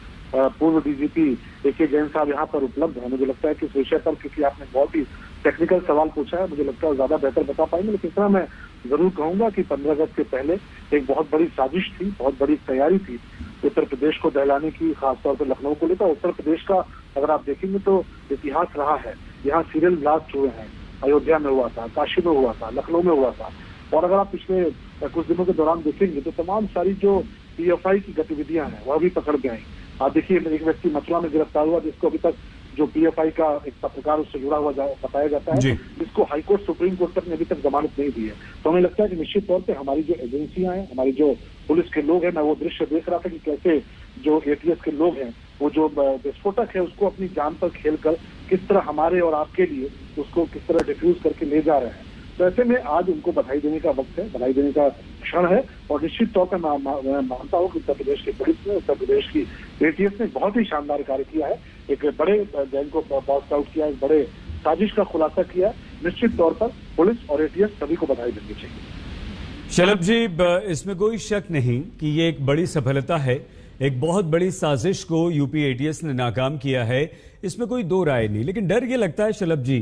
पूर्व डीजीपी AK जैन साहब यहाँ पर उपलब्ध है। मुझे लगता है कि इस विषय पर, क्योंकि आपने बहुत ही टेक्निकल सवाल पूछा है, मुझे लगता है ज्यादा बेहतर बता पाएंगे, लेकिन इतना मैं जरूर कहूंगा कि 15 अगस्त के पहले एक बहुत बड़ी साजिश थी, बहुत बड़ी तैयारी थी उत्तर प्रदेश को दहलाने की, खासतौर पर लखनऊ को लेकर। उत्तर प्रदेश का अगर आप देखेंगे तो इतिहास रहा है, यहाँ सीरियल ब्लास्ट हुए हैं, अयोध्या में हुआ था, काशी में हुआ था, लखनऊ में हुआ था, और अगर आप पिछले कुछ दिनों के दौरान देखेंगे तो तमाम सारी जो PFI की गतिविधियां हैं वह भी पकड़ गए हैं। आप देखिए, एक व्यक्ति मथुरा में गिरफ्तार हुआ जिसको अभी तक जो PFI का एक पत्रकार उससे जुड़ा हुआ बताया जाता है, जिसको हाईकोर्ट सुप्रीम कोर्ट तक ने अभी तक जमानत नहीं दी है। तो हमें लगता है कि निश्चित तौर पर हमारी जो एजेंसियां हैं, हमारी जो पुलिस के लोग हैं, मैं वो दृश्य देख रहा था कि कैसे जो ATS के लोग हैं वो जो विस्फोटक है उसको अपनी जान पर खेल कर किस तरह हमारे और आपके लिए उसको किस तरह डिफ्यूज करके ले जा रहे हैं। तो ऐसे में आज उनको बधाई देने का वक्त है, बधाई देने का क्षण है, और निश्चित तौर पर मैं मानता हूँ कि उत्तर प्रदेश की पुलिस ने, उत्तर प्रदेश की ATS ने बहुत ही शानदार कार्य किया है। एक बड़े गैंग को बॉस्ट आउट किया, एक बड़े साजिश का खुलासा किया। निश्चित तौर पर पुलिस और ATS सभी को बधाई देनी चाहिए। शलभ जी, इसमें कोई शक नहीं कि ये एक बड़ी सफलता है, एक बहुत बड़ी साजिश को यूपी ATS ने नाकाम किया है, इसमें कोई दो राय नहीं। लेकिन डर ये लगता है शलभ जी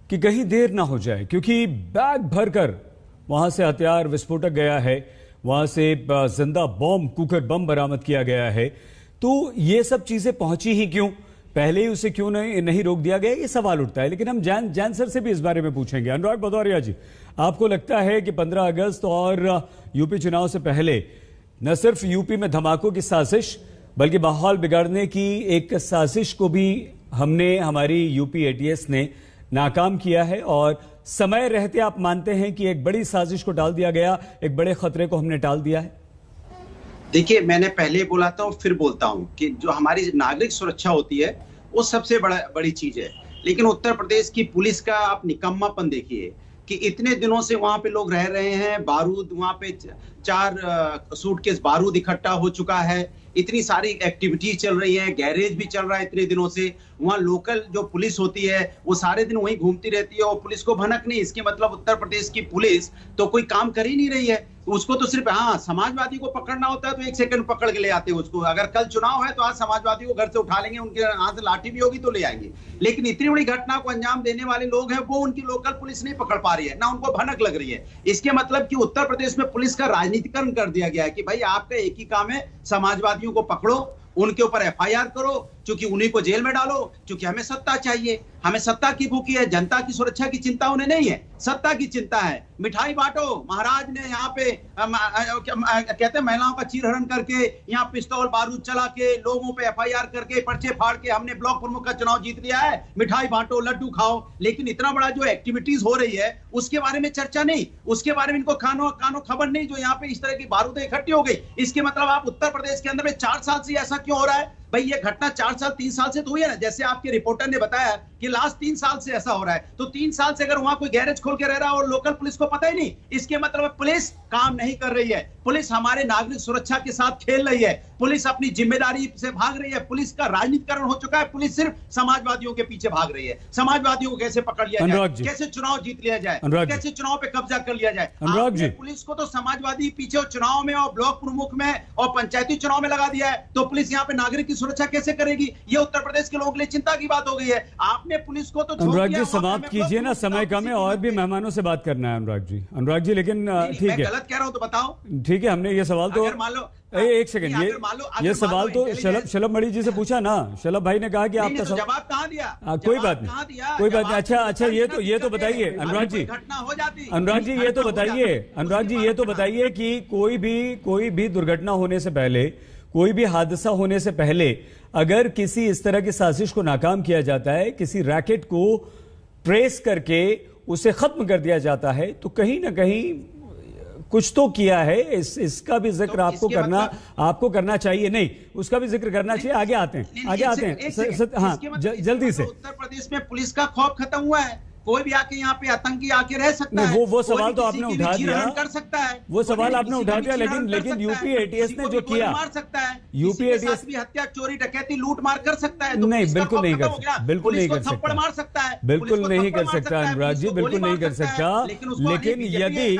कि कहीं देर ना हो जाए, क्योंकि बैग भरकर वहां से हथियार विस्फोटक गया है, वहां से जिंदा बॉम्ब, कुकर बम बरामद किया गया है, तो ये सब चीजें पहुंची ही क्यों? पहले ही उसे क्यों नहीं रोक दिया गया? ये सवाल उठता है। लेकिन हम जैन सर से भी इस बारे में पूछेंगे। अनुराग भदौरिया जी, आपको लगता है कि 15 अगस्त और यूपी चुनाव से पहले न सिर्फ यूपी में धमाकों की साजिश, बल्कि माहौल बिगाड़ने की एक साजिश को भी हमारी यूपी ATS ने नाकाम किया है, और समय रहते आप मानते हैं कि एक बड़ी साजिश को टाल दिया गया, एक बड़े खतरे को हमने टाल दिया है? देखिए, मैंने पहले बोला था और फिर बोलता हूं कि जो हमारी नागरिक सुरक्षा होती है वो सबसे बड़ी चीज है। लेकिन उत्तर प्रदेश की पुलिस का आप निकम्मापन देखिए कि इतने दिनों से वहां पे लोग रह रहे हैं, बारूद वहां पे 4 सूटकेस बारूद इकट्ठा हो चुका है, इतनी सारी एक्टिविटी चल रही है, गैरेज भी चल रहा है इतने दिनों से, वहाँ लोकल जो पुलिस होती है वो सारे दिन वहीं घूमती रहती है और पुलिस को भनक नहीं। इसके मतलब उत्तर प्रदेश की पुलिस तो कोई काम कर ही नहीं रही है। उसको तो सिर्फ समाजवादी को पकड़ना होता है तो 1 सेकंड पकड़ के ले आते हैं उसको। अगर कल चुनाव है तो आज समाजवादी को घर से उठा लेंगे, उनके हाथ से लाठी भी होगी तो ले आएंगे। लेकिन इतनी बड़ी घटना को अंजाम देने वाले लोग हैं वो उनकी लोकल पुलिस नहीं पकड़ पा रही है, ना उनको भनक लग रही है। इसके मतलब कि उत्तर प्रदेश में पुलिस का राजनीतिकरण कर दिया गया है कि भाई आपका एक ही काम है, समाजवादियों को पकड़ो, उनके ऊपर FIR करो, क्योंकि उन्हीं को जेल में डालो, क्योंकि हमें सत्ता चाहिए, हमें सत्ता की भूखी है। जनता की सुरक्षा की चिंता उन्हें नहीं है, सत्ता की चिंता है। मिठाई बांटो, महाराज ने यहाँ पे कहते हैं महिलाओं का चीरहरण करके, यहाँ पिस्तौल बारूद चला के, लोगों पे FIR करके, पर्चे फाड़ के हमने ब्लॉक प्रमुख का चुनाव जीत लिया है, मिठाई बांटो, लड्डू खाओ। लेकिन इतना बड़ा जो एक्टिविटीज हो रही है उसके बारे में चर्चा नहीं, उसके बारे में इनको कानो खबर नहीं, जो यहाँ पे इस तरह की बारूदें इकट्ठी हो गई। इसके मतलब आप उत्तर प्रदेश के अंदर में 4 साल से ऐसा क्यों हो रहा है? भाई ये घटना 4 साल 3 साल से तो हुई है ना, जैसे आपके रिपोर्टर ने बताया कि लास्ट 3 साल से ऐसा हो रहा है। तो 3 साल से अगर वहां कोई गैरेज खोल के रह रहा है और लोकल पुलिस को पता ही नहीं, इसके मतलब पुलिस काम नहीं कर रही है। पुलिस हमारे नागरिक सुरक्षा के साथ खेल रही है, पुलिस अपनी जिम्मेदारी से भाग रही है, पुलिस का राजनीतिकरण हो चुका है, पुलिस सिर्फ समाजवादियों के पीछे भाग रही है। समाजवादियों को कैसे पकड़ लिया जाए, कैसे चुनाव जीत लिया जाए, कैसे चुनाव पे कब्जा कर लिया जाए। पुलिस को तो समाजवादी पीछे चुनाव में और ब्लॉक प्रमुख में और पंचायती चुनाव में लगा दिया है, तो पुलिस यहाँ पे नागरिक की सुरक्षा कैसे करेगी? ये उत्तर प्रदेश के लोगों के लिए चिंता की बात हो गई है। आपने पुलिस को तो अनुराग जी समाप्त कीजिए ना, समय कम है और भी मेहमानों से बात करना है अनुराग जी लेकिन ठीक है, गलत कह रहा हूं तो बताओ। ठीक है, हमने ये सवाल तो एक सेकंड, ये सवाल तो शलभ मणि जी से पूछा ना, शलभ भाई ने कहा कि आपका जवाब कहां दिया? कोई बात नहीं, कोई बात नहीं। अच्छा ये तो बताइए अनुराग जी, ये तो बताइए कि कोई भी दुर्घटना होने से पहले, कोई भी हादसा होने से पहले अगर किसी इस तरह की साजिश को नाकाम किया जाता है, किसी रैकेट को ट्रेस करके उसे खत्म कर दिया जाता है, तो कहीं ना कहीं कुछ तो किया है। इसका भी जिक्र तो आपको करना चाहिए। नहीं, उसका भी जिक्र करना चाहिए। आगे आते हैं हाँ जल्दी से। उत्तर प्रदेश में पुलिस का खौफ खत्म हुआ है, कोई भी आके यहाँ पे आतंकी आके रह सकता है। वो सवाल तो आपने उठा दिया, कर सकता है वो सवाल आपने उठा दिया, लेकिन यूपी एटीएस ने जो किया, मार सकता है, यूपी एटीएस भी हत्या, चोरी, डकैती, लूट मार कर सकता है। नहीं, बिल्कुल नहीं कर सकता, बिल्कुल नहीं कर सकता, थप्पड़ मार सकता है, बिल्कुल नहीं कर सकता अनुराग जी, बिल्कुल नहीं कर सकता। लेकिन यदि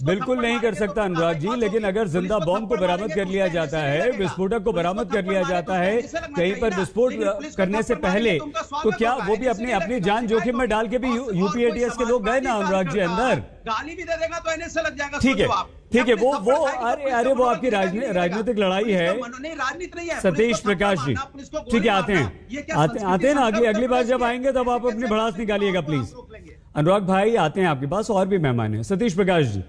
बिल्कुल नहीं कर सकता अनुराग जी, लेकिन अगर जिंदा बॉम्ब को बरामद कर लिया जाता है, विस्फोटक को बरामद कर लिया जाता है कहीं पर विस्फोट करने से पहले, तो क्या वो भी अपनी जान जोखिम में डाल के भी यूपी एटीएस के लोग गए ना अनुराग जी अंदर? गाली भी दे देगा तो एनएसए लग जाएगा। ठीक है, वो अरे वो आपकी राजनीतिक लड़ाई है। राजनीति नहीं है। सतीश प्रकाश जी, ठीक है, आते हैं ना, अगली बार जब आएंगे तब आप अपनी भड़ास निकालिएगा प्लीज। अनुराग भाई आते हैं आपके पास, और भी मेहमान हैं। सतीश प्रकाश जी,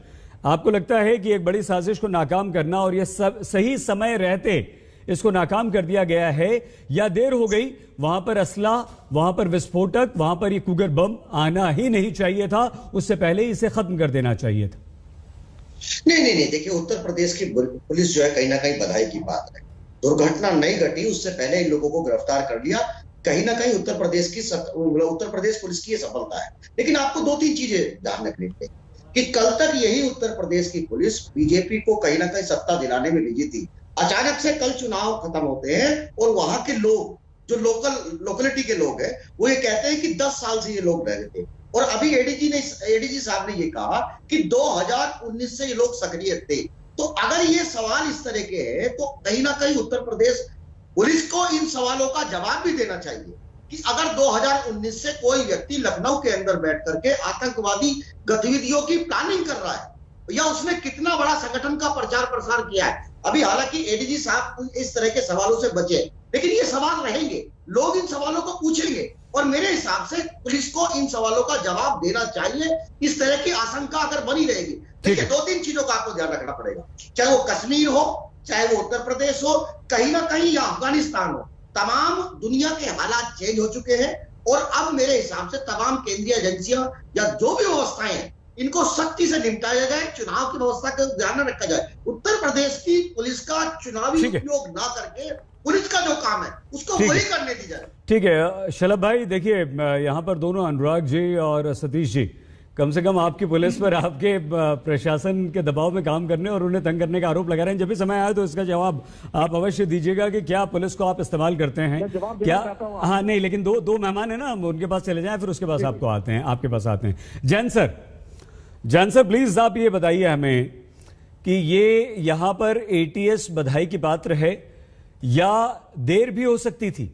आपको लगता है कि एक बड़ी साजिश को नाकाम करना और ये सब सही समय रहते इसको नाकाम कर दिया गया है, या देर हो गई? वहां पर असला, वहां पर विस्फोटक, वहां पर ये कुगर बम आना ही नहीं चाहिए था, उससे पहले इसे खत्म कर देना चाहिए था। नहीं, देखिए उत्तर प्रदेश की पुलिस जो है कहीं ना कहीं बधाई की बात है। दुर्घटना नहीं घटी उससे पहले इन लोगों को गिरफ्तार कर लिया, कहीं ना कहीं उत्तर प्रदेश पुलिस की ये सफलता है। लेकिन आपको 2-3 चीजें ध्यान रखनी चाहिए कि कल तक यही उत्तर प्रदेश की पुलिस बीजेपी को कहीं ना कहीं सत्ता दिलाने में लगी थी। अचानक से कल चुनाव खत्म होते हैं और वहां के लोग, जो लोकलिटी के लोग हैं, वो ये कहते हैं कि 10 साल से ये लोग रह रहे थे। और अभी एडीजी साहब ने ये कहा कि 2019 से ये लोग सक्रिय थे। तो अगर ये सवाल इस तरह के हैं तो कहीं ना कहीं उत्तर प्रदेश पुलिस को इन सवालों का जवाब भी देना चाहिए कि अगर 2019 से कोई व्यक्ति लखनऊ के अंदर बैठ करके आतंकवादी गतिविधियों की प्लानिंग कर रहा है, या उसने कितना बड़ा संगठन का प्रचार प्रसार किया है। अभी हालांकि एडीजी साहब इस तरह के सवालों से बचे, लेकिन ये सवाल रहेंगे, लोग इन सवालों को पूछेंगे, और मेरे हिसाब से पुलिस को इन सवालों का जवाब देना चाहिए। इस तरह की आशंका अगर बनी रहेगी, देखिए 2-3 चीजों का आपको ध्यान रखना पड़ेगा, चाहे वो कश्मीर हो, चाहे वो उत्तर प्रदेश हो, कहीं ना कहीं या अफगानिस्तान हो, तमाम दुनिया के हालात चेंज हो चुके हैं। और अब मेरे हिसाब से तमाम केंद्रीय एजेंसियां या जो भी व्यवस्थाएं हैं, इनको सख्ती से निपटाया जाए, चुनाव की व्यवस्था का ध्यान में रखा जाए। उत्तर प्रदेश की पुलिस का चुनावी उपयोग ना करके पुलिस का जो काम है उसको वही करने दी जाए। ठीक है शलभ भाई, देखिए यहाँ पर दोनों अनुराग जी और सतीश जी, कम से कम आपकी पुलिस पर आपके प्रशासन के दबाव में काम करने और उन्हें तंग करने का आरोप लगा रहे हैं। जब भी समय आए तो इसका जवाब आप अवश्य दीजिएगा कि क्या पुलिस को आप इस्तेमाल करते हैं क्या? हाँ नहीं, लेकिन दो मेहमान है ना, उनके पास चले जाएं, फिर उसके पास आपके पास आते हैं। जैन सर प्लीज आप ये बताइए हमें कि ये यहां पर एटीएस बधाई की पात्र है या देर भी हो सकती थी?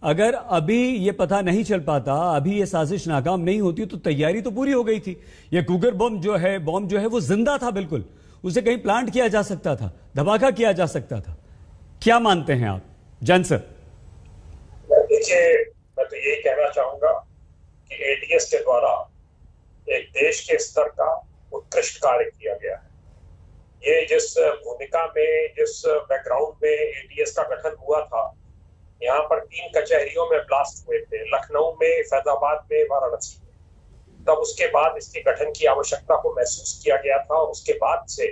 अगर अभी ये पता नहीं चल पाता, अभी ये साजिश नाकाम नहीं होती, तो तैयारी तो पूरी हो गई थी। ये कुगर बम जो है वो जिंदा था, बिल्कुल उसे कहीं प्लांट किया जा सकता था, धमाका किया जा सकता था। क्या मानते हैं आप जैन सर? देखिए, मैं तो यही कहना चाहूंगा कि एटीएस के द्वारा एक देश के स्तर का उत्कृष्ट कार्य किया गया है। ये जिस भूमिका में, जिस बैकग्राउंड में एटीएस का गठन हुआ था, यहाँ पर 3 कचहरियों में ब्लास्ट हुए थे, लखनऊ में, फैजाबाद में, वाराणसी में। तब उसके बाद इसके गठन की आवश्यकता को महसूस किया गया था, और उसके बाद से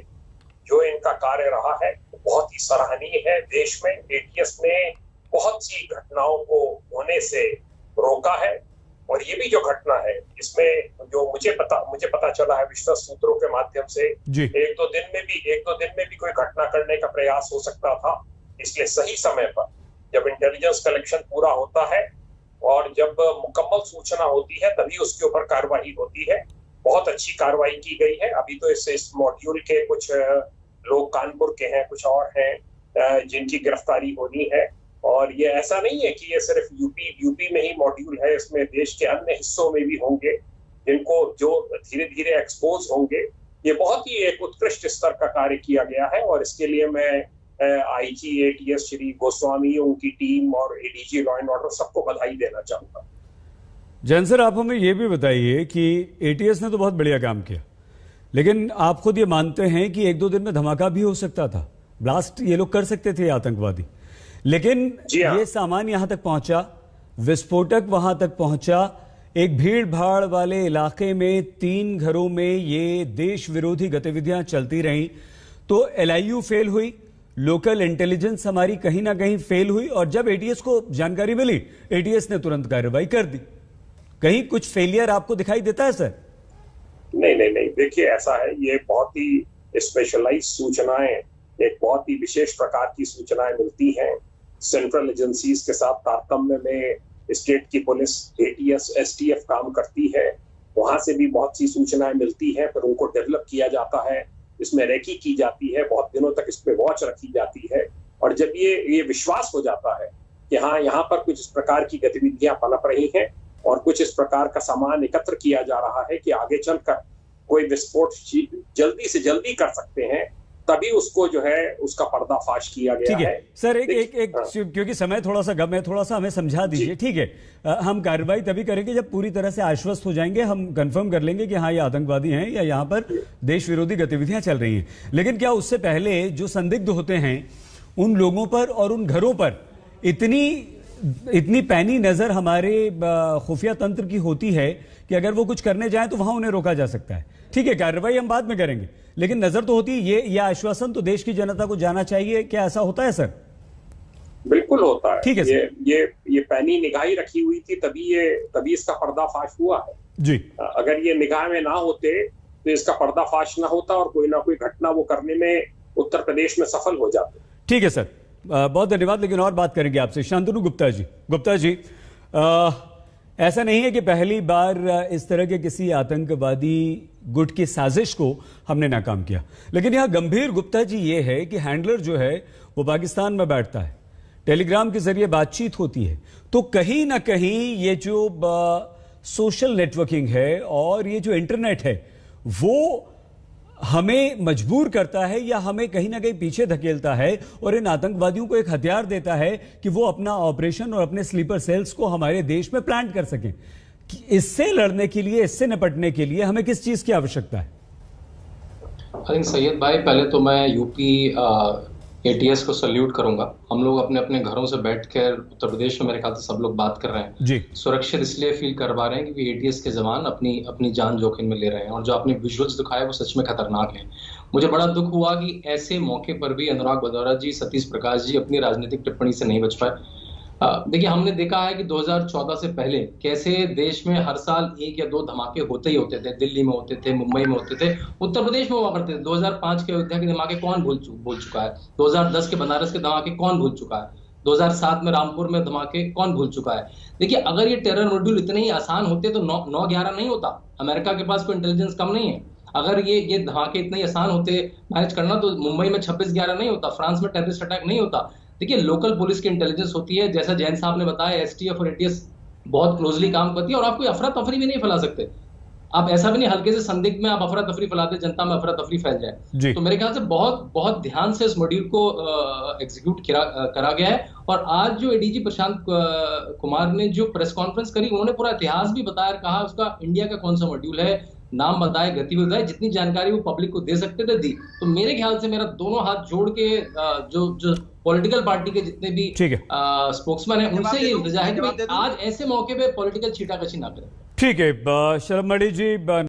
जो इनका कार्य रहा है वो बहुत ही सराहनीय है। देश में एटीएस ने बहुत सी घटनाओं को होने से रोका है, और ये भी जो घटना है इसमें जो मुझे पता चला है विश्वस्त सूत्रों के माध्यम से एक दो दिन में भी कोई घटना करने का प्रयास हो सकता था। इसलिए सही समय पर जब इंटेलिजेंस कलेक्शन पूरा होता है और जब मुकम्मल सूचना होती है तभी उसके ऊपर कार्रवाई होती है। बहुत अच्छी कार्रवाई की गई है। अभी तो इस मॉड्यूल के कुछ लोग कानपुर के हैं, कुछ और हैं जिनकी गिरफ्तारी होनी है। और ये ऐसा नहीं है कि ये सिर्फ यूपी में ही मॉड्यूल है, इसमें देश के अन्य हिस्सों में भी होंगे जिनको जो धीरे धीरे एक्सपोज होंगे। ये बहुत ही एक उत्कृष्ट स्तर का कार्य किया गया है और इसके लिए मैं आईजी एटीएस श्री गोस्वामी, उनकी टीम और एडीजी लॉ एंड ऑर्डर सबको बधाई देना चाहूंगा। जैन सर, आप हमें ये भी बताइए कि एटीएस ने तो बहुत बढ़िया काम किया, लेकिन आप खुद ये मानते हैं कि एक दो दिन में धमाका भी हो सकता था, ब्लास्ट ये लोग कर सकते थे आतंकवादी, लेकिन ये सामान यहां तक पहुंचा, विस्फोटक वहां तक पहुंचा, एक भीड़ भाड़ वाले इलाके में 3 घरों में ये देश विरोधी गतिविधियां चलती रहीं, तो एलआईयू फेल हुई, लोकल इंटेलिजेंस हमारी कहीं ना कहीं फेल हुई, और जब एटीएस को जानकारी मिली एटीएस ने तुरंत कार्रवाई कर दी। कहीं कुछ फेलियर आपको दिखाई देता है सर? नहीं, देखिए ऐसा है, ये बहुत ही स्पेशलाइज सूचनाएं, एक बहुत ही विशेष प्रकार की सूचनाएं मिलती हैं। सेंट्रल एजेंसीज के साथ तारतम्य में स्टेट की पुलिस, एटीएस, एसटीएफ काम करती है, वहां से भी बहुत सी सूचनाएं मिलती हैं, फिर उनको डेवलप किया जाता है, इसमें रेकी की जाती है, बहुत दिनों तक इस पे वॉच रखी जाती है, और जब ये विश्वास हो जाता है कि हाँ यहाँ पर कुछ इस प्रकार की गतिविधियां पनप रही हैं और कुछ इस प्रकार का सामान एकत्र किया जा रहा है कि आगे चलकर कोई विस्फोट जल्दी से जल्दी कर सकते हैं, तभी उसको जो है उसका पर्दाफाश किया गया है। सर एक क्योंकि समय थोड़ा सा कम है, थोड़ा सा हमें समझा दीजिए। ठीक है, हम कार्रवाई तभी करेंगे जब पूरी तरह से आश्वस्त हो जाएंगे, हम कंफर्म कर लेंगे कि हाँ ये आतंकवादी हैं या यहाँ पर देश विरोधी गतिविधियां चल रही हैं। लेकिन क्या उससे पहले जो संदिग्ध होते हैं उन लोगों पर और उन घरों पर इतनी पैनी नजर हमारे खुफिया तंत्र की होती है कि अगर वो कुछ करने जाए तो वहां उन्हें रोका जा सकता है। ठीक है, कार्रवाई हम बाद में करेंगे, लेकिन नजर तो होती है। ये आश्वासन तो देश की जनता को जाना चाहिए। क्या ऐसा होता है सर? बिल्कुल होता है। ठीक है सर, ये पैनी निगाही रखी हुई थी, तभी इसका पर्दाफाश हुआ है जी। अगर ये निगाह में ना होते तो इसका पर्दाफाश ना होता और कोई ना कोई घटना वो करने में उत्तर प्रदेश में सफल हो जाते। ठीक है सर, बहुत धन्यवाद। लेकिन और बात करेंगे आपसे। शांतनु गुप्ता जी, ऐसा नहीं है कि पहली बार इस तरह के किसी आतंकवादी गुट की साजिश को हमने नाकाम किया, लेकिन यहां गंभीर गुप्ता जी ये है कि हैंडलर जो है वो पाकिस्तान में बैठता है, टेलीग्राम के जरिए बातचीत होती है, तो कहीं ना कहीं ये जो सोशल नेटवर्किंग है और ये जो इंटरनेट है वो हमें मजबूर करता है या हमें कहीं ना कहीं पीछे धकेलता है और इन आतंकवादियों को एक हथियार देता है कि वो अपना ऑपरेशन और अपने स्लीपर सेल्स को हमारे देश में प्लांट कर सकें। इससे लड़ने के लिए, इससे निपटने के लिए हमें किस चीज की आवश्यकता है? आई थिंक सैयद भाई, पहले तो मैं यूपी एटीएस को सल्यूट करूंगा। हम लोग अपने अपने घरों से बैठकर उत्तर प्रदेश में मेरे ख्याल से सब लोग बात कर रहे हैं जी। सुरक्षित इसलिए फील करवा रहे हैं क्योंकि एटीएस के जवान अपनी जान जोखिम में ले रहे हैं और जो आपने विजुअल्स दिखाए वो सच में खतरनाक हैं। मुझे बड़ा दुख हुआ कि ऐसे मौके पर भी अनुराग भदौरिया जी, सतीश प्रकाश जी अपनी राजनीतिक टिप्पणी से नहीं बच पाए। देखिए, हमने देखा है कि 2014 से पहले कैसे देश में हर साल 1 या 2 धमाके होते ही होते थे। दिल्ली में होते थे, मुंबई में होते थे, उत्तर प्रदेश में हुआ करते थे। 2005 के अयोध्या के धमाके कौन भूल चुका है? 2010 के बनारस के धमाके कौन भूल चुका है? 2007 में रामपुर में धमाके कौन भूल चुका है? देखिए, अगर ये टेरर मॉड्यूल इतने ही आसान होते तो 9/11 नहीं होता। अमेरिका के पास कोई इंटेलिजेंस कम नहीं है। अगर ये धमाके इतने ही आसान होते मैनेज करना तो मुंबई में 26/11 नहीं होता, फ्रांस में टेररिस्ट अटैक नहीं होता। देखिए, लोकल पुलिस की इंटेलिजेंस होती है, जैसा जैन साहब ने बताया, एसटीएफ और एटीएस बहुत क्लोजली काम करती है और आप कोई अफरा तफरी भी नहीं फैला सकते। आप ऐसा भी नहीं हल्के से संदिग्ध में आप अफरा तफरी फैलाते, जनता में अफरा तफरी फैल जाए। तो मेरे ख्याल से बहुत बहुत ध्यान से इस मॉड्यूल को एग्जीक्यूट करा गया है। और आज जो एडीजी प्रशांत कुमार ने जो प्रेस कॉन्फ्रेंस करी, उन्होंने पूरा इतिहास भी बताया, कहा उसका इंडिया का कौन सा मॉड्यूल है, नाम बताए, गतिविधि बताए, जितनी जानकारी वो पब्लिक को दे सकते थे दी। तो मेरे ख्याल से मेरा दोनों हाथ जोड़ के जो पॉलिटिकल पार्टी के जितने भी स्पोक्समैन हैं उनसे ये इल्तिजा है कि आज ऐसे मौके पे पॉलिटिकल छीटाकशी ना करें। ठीक है, शर्मा जी।